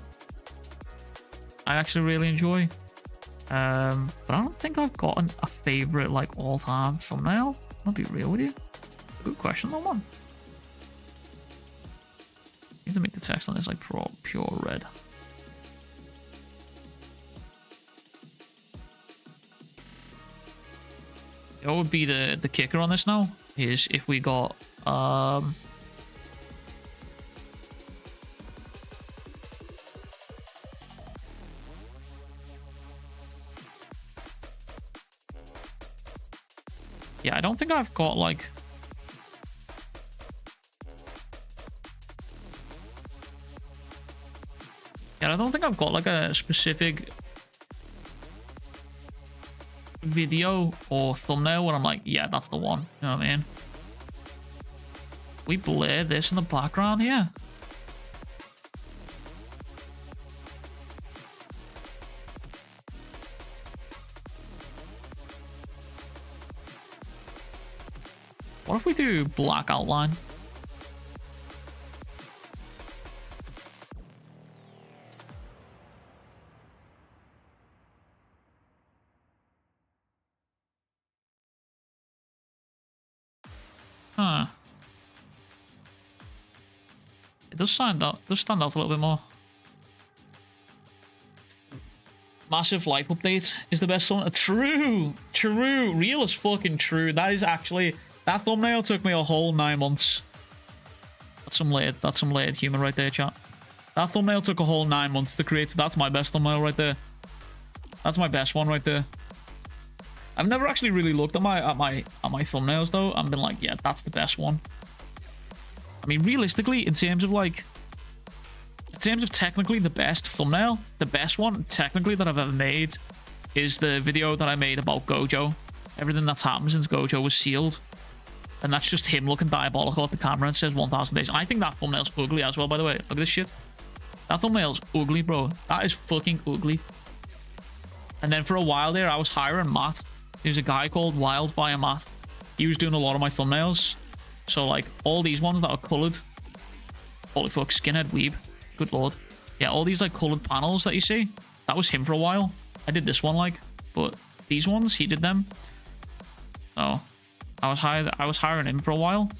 I actually really enjoy. But I don't think I've got a favorite like all-time thumbnail. I'll be real with you. Good question, though, man. Need to make the text on this like pure red. What would be the kicker on this now is if we got yeah, I don't think I've got like I don't think I've got like a specific video or thumbnail where I'm like, yeah, that's the one. You know what I mean? We blur this in the background here. What if we do black outline? Huh. It does stand out a little bit more. Massive life update is the best one. True. Real as fucking true. That is actually, that thumbnail took me a whole 9 months. That's some layered humor right there, chat. That thumbnail took a whole 9 months to create. So that's my best thumbnail right there. That's my best one right there. I've never actually really looked at my thumbnails though and been like, yeah, that's the best one. I mean, realistically, in terms of technically the best thumbnail, the best one technically that I've ever made is the video that I made about Gojo. Everything that's happened since Gojo was sealed. And that's just him looking diabolical at the camera and says 1000 days. And I think that thumbnail's ugly as well, by the way. Look at this shit. That thumbnail's ugly, bro. That is fucking ugly. And then for a while there, I was hiring Matt. There's a guy called Wildfire Matt. He was doing a lot of my thumbnails. So, like, all these ones that are coloured. Holy fuck, skinhead weeb. Good lord. Yeah, all these, like, coloured panels that you see. That was him for a while. I did this one, like. But these ones, he did them. So, I was hiring him for a while.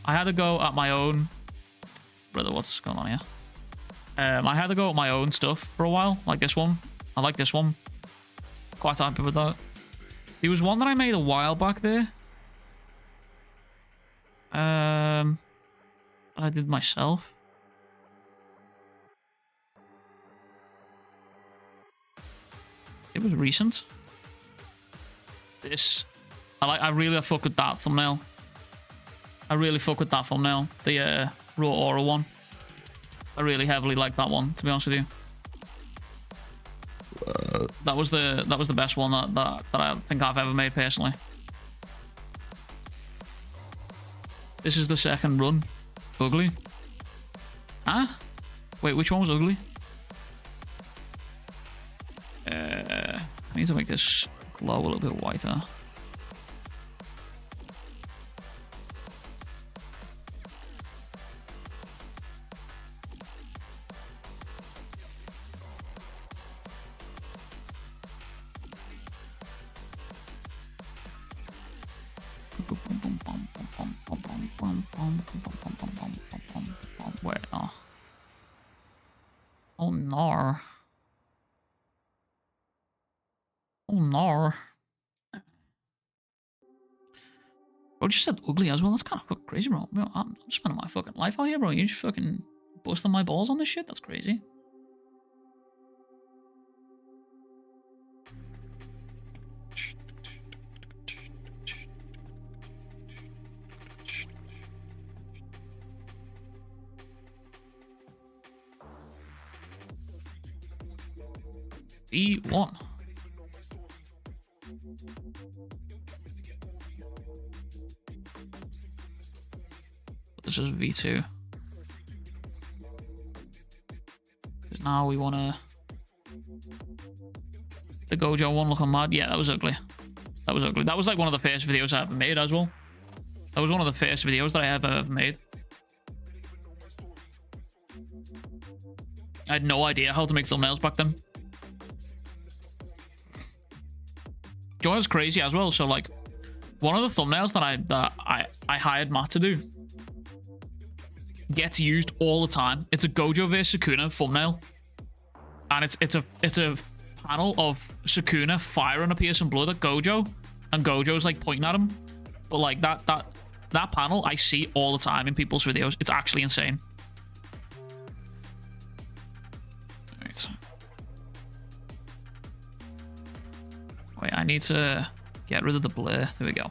I had to go at my own... Brother, what's going on here? I had to go at my own stuff for a while. Like this one. I like this one. Quite happy with that. There was one that I made a while back there. That I did myself. It was recent. This. I really fuck with that thumbnail. I really fuck with that thumbnail. The raw aura one. I really heavily like that one, to be honest with you. That was the best one that I think I've ever made personally. This is the second run. Ugly. Huh? Wait, which one was ugly? I need to make this glow a little bit whiter. Wait, no. Oh no. Oh no. Bro just said ugly as well. That's kind of fucking crazy, bro. I'm spending my fucking life out here, bro. You just fucking busting my balls on this shit? That's crazy. V1. This is V2. Because now we want to... The Gojo one looking mad. Yeah, that was ugly. That was ugly. That was like one of the first videos I ever made as well. That was one of the first videos that I ever made. I had no idea how to make thumbnails back then. Do you know what's crazy as well? So like, one of the thumbnails that I hired Matt to do gets used all the time. It's a Gojo vs Sukuna thumbnail, and it's a panel of Sukuna firing a piercing blood at Gojo, and Gojo's like pointing at him. But like that panel I see all the time in people's videos. It's actually insane. Right. Wait, I need to get rid of the blur. There we go.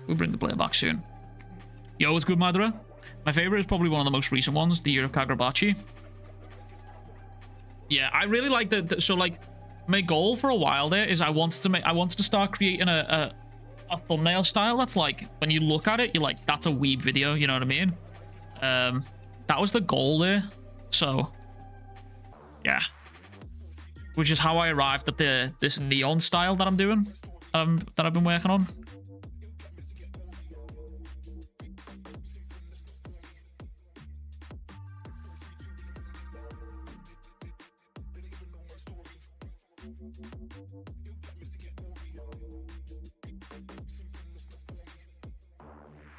We'll bring the blur back soon. Yo, what's good, Madara? My favorite is probably one of the most recent ones, the Year of Kagurabachi. Yeah, I really like the so like my goal for a while there is I wanted to start creating a thumbnail style that's like, when you look at it, you're like, that's a weeb video, you know what I mean? That was the goal there. So yeah, which is how I arrived at this neon style that I'm doing, that I've been working on.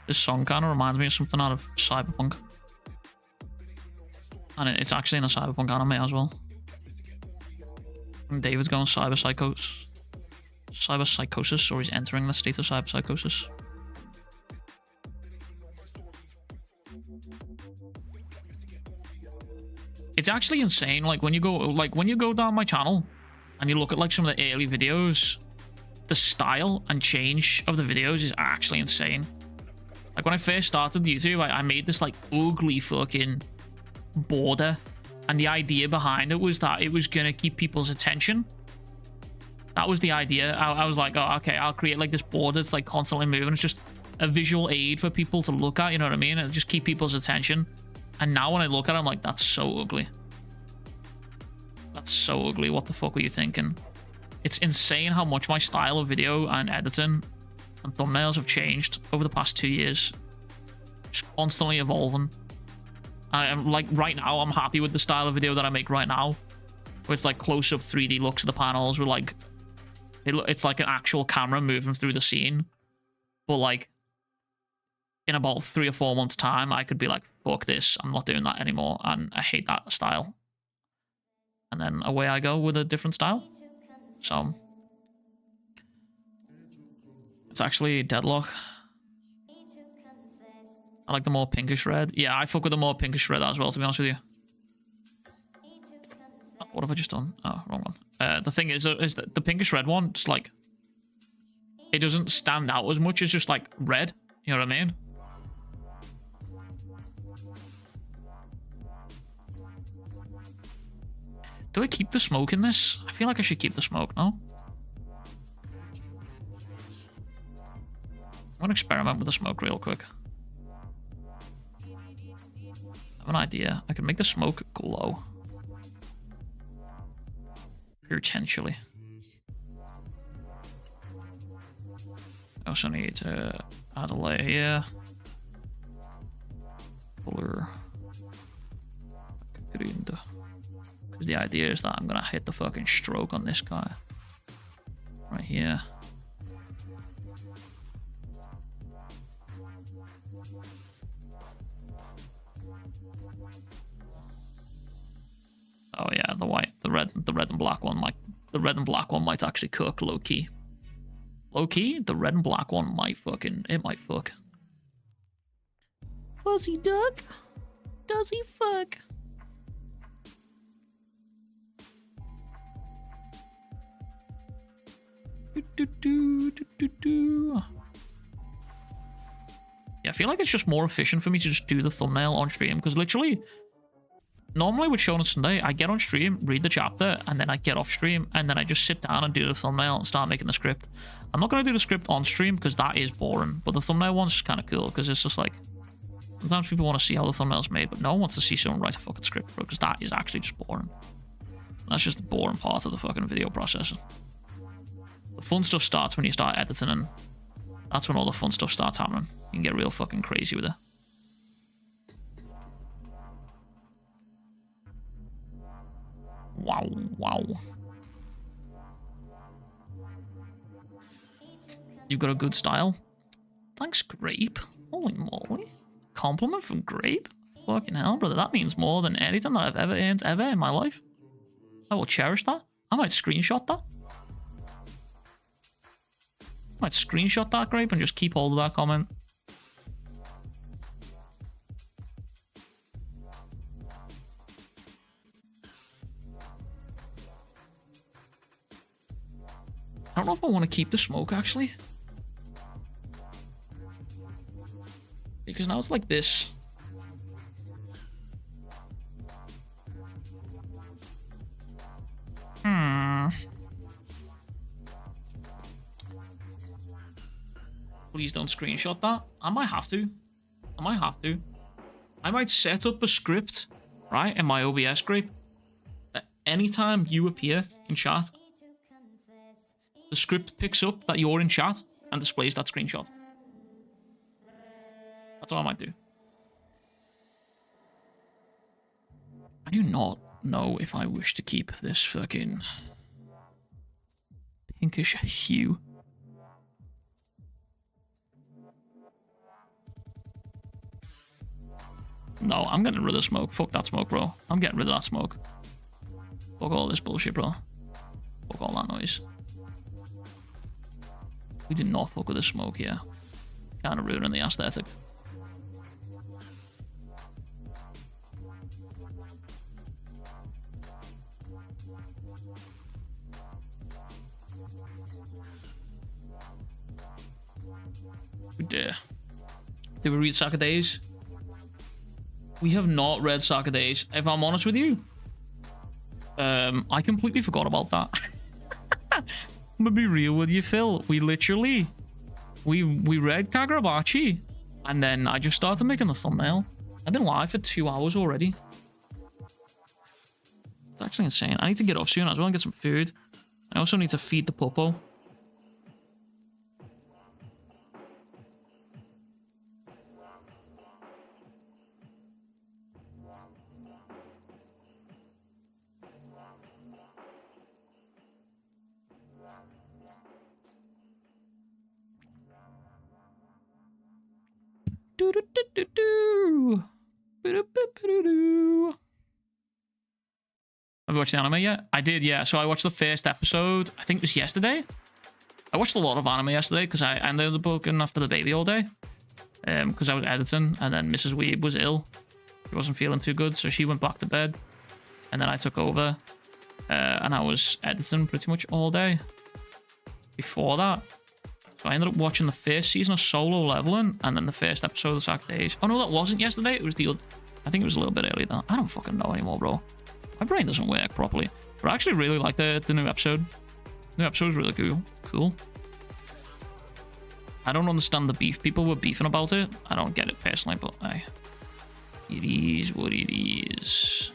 This song kind of reminds me of something out of Cyberpunk. And it's actually in the Cyberpunk anime as well. And David's going cyber psychosis, or he's entering the state of cyber psychosis. It's actually insane. Like when you go down my channel and you look at like some of the early videos, the style and change of the videos is actually insane. Like when I first started YouTube, I made this like ugly fucking border, and the idea behind it was that it was gonna keep people's attention. That was the idea. I was like, oh, okay, I'll create like this border that's like constantly moving. It's just a visual aid for people to look at, you know what I mean? It'll just keep people's attention. And now when I look at it, I'm like, that's so ugly. That's so ugly. What the fuck were you thinking? It's insane how much my style of video and editing and thumbnails have changed over the past 2 years. Just constantly evolving. I'm like, right now, I'm happy with the style of video that I make right now. Where it's like close-up 3D looks of the panels with like, it's like an actual camera moving through the scene. But like, in about 3 or 4 months' time, I could be like, fuck this, I'm not doing that anymore, and I hate that style. And then away I go with a different style. So it's actually Deadlock. I like the more pinkish red. Yeah, I fuck with the more pinkish red as well, to be honest with you. What have I just done? Oh, wrong one. The thing is that the pinkish red one, just like, it doesn't stand out as much as just like red. You know what I mean? Do I keep the smoke in this? I feel like I should keep the smoke, no? I'm gonna experiment with the smoke real quick. I have an idea. I can make the smoke glow. Potentially. I also need to add a layer here. Color. Green. Because the idea is that I'm gonna hit the fucking stroke on this guy. Right here. Oh yeah, the red and black one might actually cook low key. Low key, the red and black one might fuck. Fuzzy duck, does he fuck? Yeah, I feel like it's just more efficient for me to just do the thumbnail on stream, because literally, normally with Shonen Sunday, I get on stream, read the chapter, and then I get off stream, and then I just sit down and do the thumbnail and start making the script. I'm not going to do the script on stream because that is boring, but the thumbnail one's just kind of cool because it's just like, sometimes people want to see how the thumbnail's made, but no one wants to see someone write a fucking script, bro, because that is actually just boring. That's just the boring part of the fucking video processing. The fun stuff starts when you start editing, and that's when all the fun stuff starts happening. You can get real fucking crazy with it. Wow, wow. You've got a good style. Thanks, Grape. Holy moly. Compliment from Grape? Fucking hell, brother. That means more than anything that I've ever earned ever in my life. I will cherish that. I might screenshot that. I might screenshot that, Grape, and just keep hold of that comment. I don't know if I want to keep the smoke, actually. Because now it's like this. Please don't screenshot that. I might have to. I might set up a script, right, in my OBS script, that anytime you appear in chat, the script picks up that you're in chat and displays that screenshot. That's what I might do. I do not know if I wish to keep this fucking pinkish hue. No, I'm getting rid of the smoke. Fuck that smoke, bro. I'm getting rid of that smoke. Fuck all this bullshit, bro. Fuck all that noise. We did not fuck with the smoke here. Kind of ruining the aesthetic. Oh dear. Did we read Soccer Days? We have not read Soccer Days. If I'm honest with you, I completely forgot about that. I'm gonna be real with you, Phil. We literally, we read Bachi, and then I just started making the thumbnail. I've been live for 2 hours already. It's actually insane. I need to get off soon as well and get some food. I also need to feed the puppo. Have you watched the anime yet? I did, yeah. So I watched the first episode, I think it was yesterday. I watched a lot of anime yesterday because I ended up looking after the baby all day. Because I was editing, and then Mrs. Weeb was ill. She wasn't feeling too good, so she went back to bed. And then I took over, and I was editing pretty much all day before that. So I ended up watching the first season of Solo Leveling, and then the first episode of Soccer Days. Oh no, that wasn't yesterday. It was the other. I think it was a little bit earlier than that. I don't fucking know anymore, bro. My brain doesn't work properly. But I actually really like the new episode. The new episode is really cool. I don't understand the beef. People were beefing about it. I don't get it personally, but it is what it is.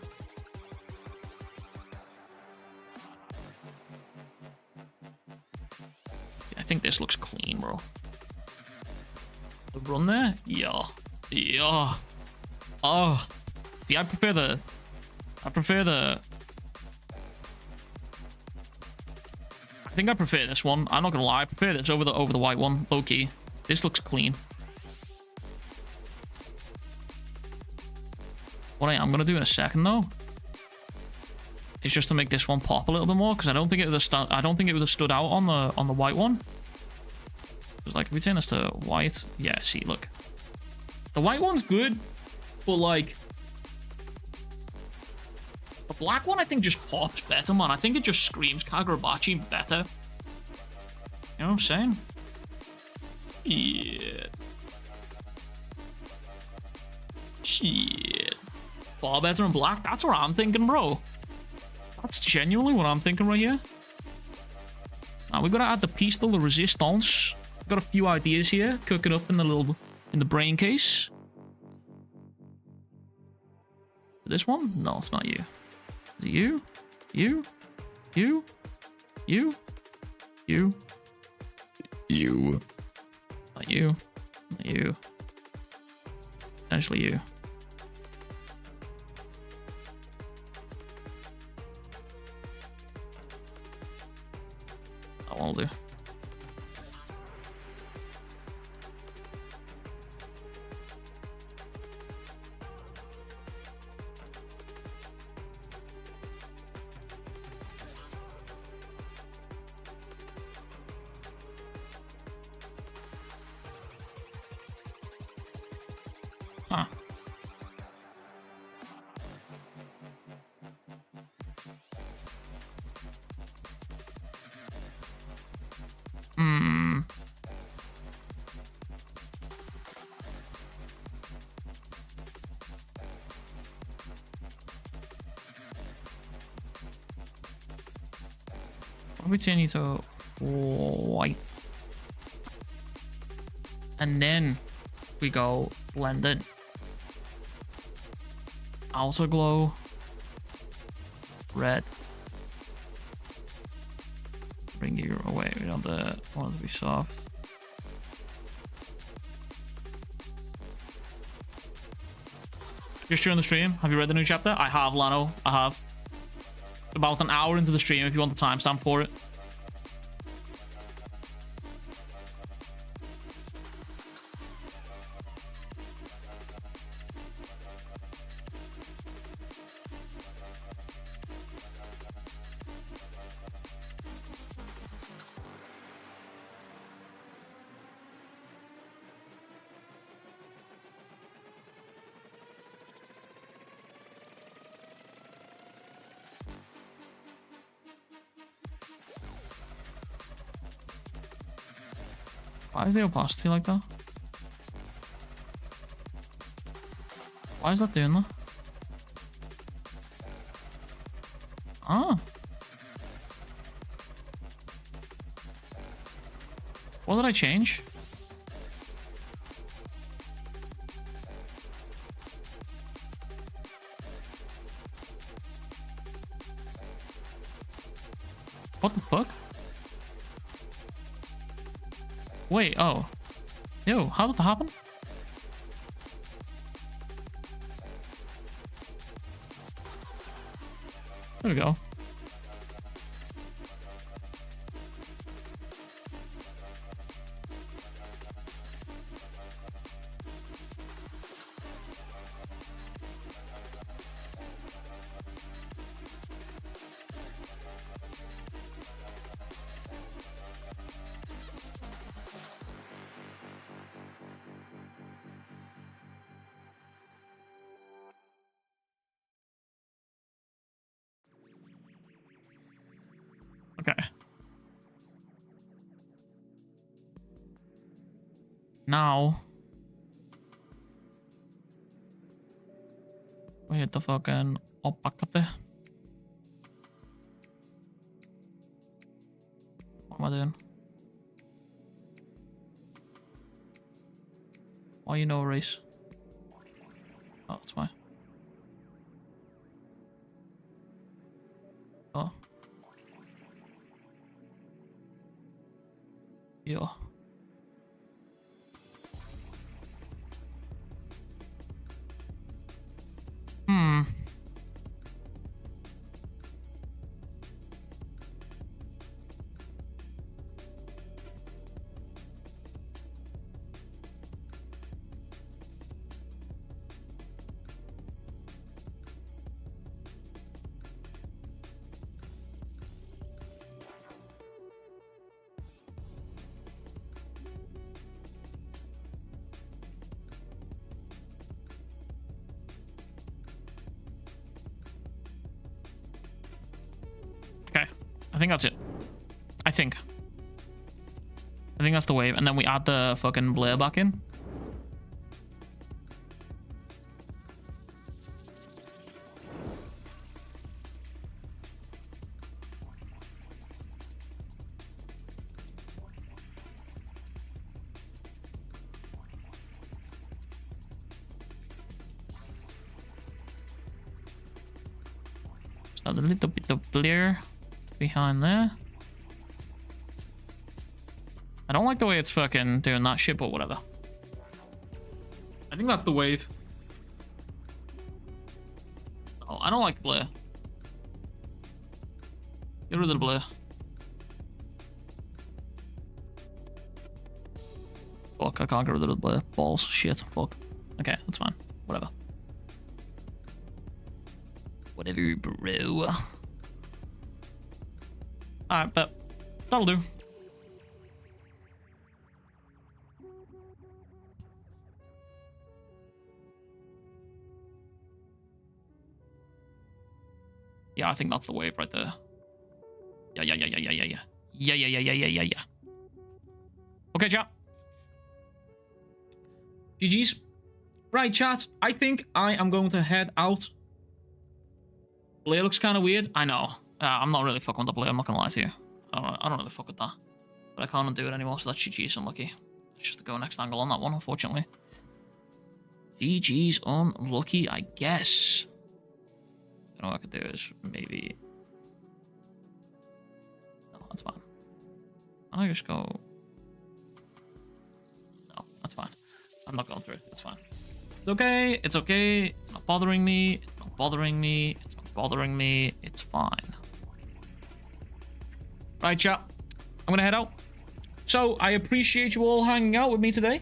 I think this looks clean, bro. The run there? Yeah. Yeah. Oh. See, I prefer the... I think I prefer this one. I'm not gonna lie. I prefer this over the white one. Low key. This looks clean. What I am gonna do in a second though is just to make this one pop a little bit more, because I don't think it would have stood out on the white one. It's like if we turn this to white, yeah. See, look, the white one's good, but like the black one, I think just pops better, man. I think it just screams Kagurabachi better. You know what I'm saying? Yeah. Shit. Far better in black. That's what I'm thinking, bro. That's genuinely what I'm thinking right here. Now we gotta add the piece de la resistance. Got a few ideas here, cooking up in the brain case. This one? No, it's not you. Is it you? You? You? You? You? You. Not you. Not you. Potentially you. That one will do. Huh. Hmm. What we turn you to white? And then we go blend it. Outer glow. Red. Bring you away. We want it to be soft. Just during the stream, have you read the new chapter? I have, Lano. I have. About an hour into the stream if you want the timestamp for it. Why is the opacity like that? Why is that doing that? Ah. What did I change? What the fuck? Wait, oh. Yo, how did that happen? There we go. Okay. Now we hit the fucking opacity. What am I doing? Why you know race? Oh, it's my. Oh. Yeah. Okay, I think that's it. I think that's the wave, and then we add the fucking blur back in. Just add a little bit of blur behind there. I don't like the way it's fucking doing that shit, but whatever. I think that's the wave. Oh, I don't like the blur. Get rid of the blur. Fuck, I can't get rid of the balls. Shit, fuck. Okay, that's fine. Whatever. Whatever, bro. Alright, but that'll do. Yeah, I think that's the wave right there. Yeah. Yeah. Okay, chat. GG's. Right, chat. I think I am going to head out. Blade looks kind of weird. I know. I'm not really fucking with the blade. I'm not going to lie to you. I don't really fuck with that. But I can't undo it anymore, so that's GG's unlucky. It's just to go next angle on that one, unfortunately. GG's unlucky, I guess. You know what I could do is maybe... No, that's fine. I just go... No, that's fine. I'm not going through it. It's fine. It's okay. It's okay. It's not bothering me. It's not bothering me. It's not bothering me. It's fine. Right, chat. I'm going to head out. So, I appreciate you all hanging out with me today.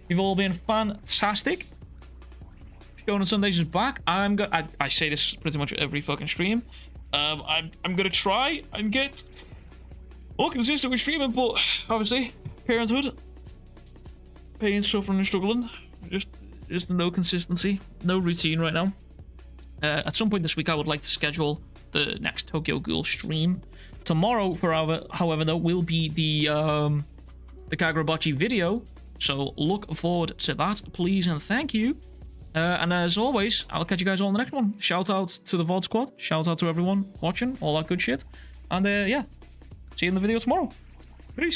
You've all been fantastic. Shonen Sundays is back. I say this pretty much every fucking stream. I'm gonna try and get more consistent with streaming, but obviously parenthood, pain, suffering, and struggling. Just no consistency, no routine right now. At some point this week, I would like to schedule the next Tokyo Ghoul stream. Tomorrow, however, though, will be the Kagura Bachi video. So look forward to that, please and thank you. And as always, I'll catch you guys all in the next one. Shout out to the VOD squad. Shout out to everyone watching. All that good shit. And yeah, see you in the video tomorrow. Peace.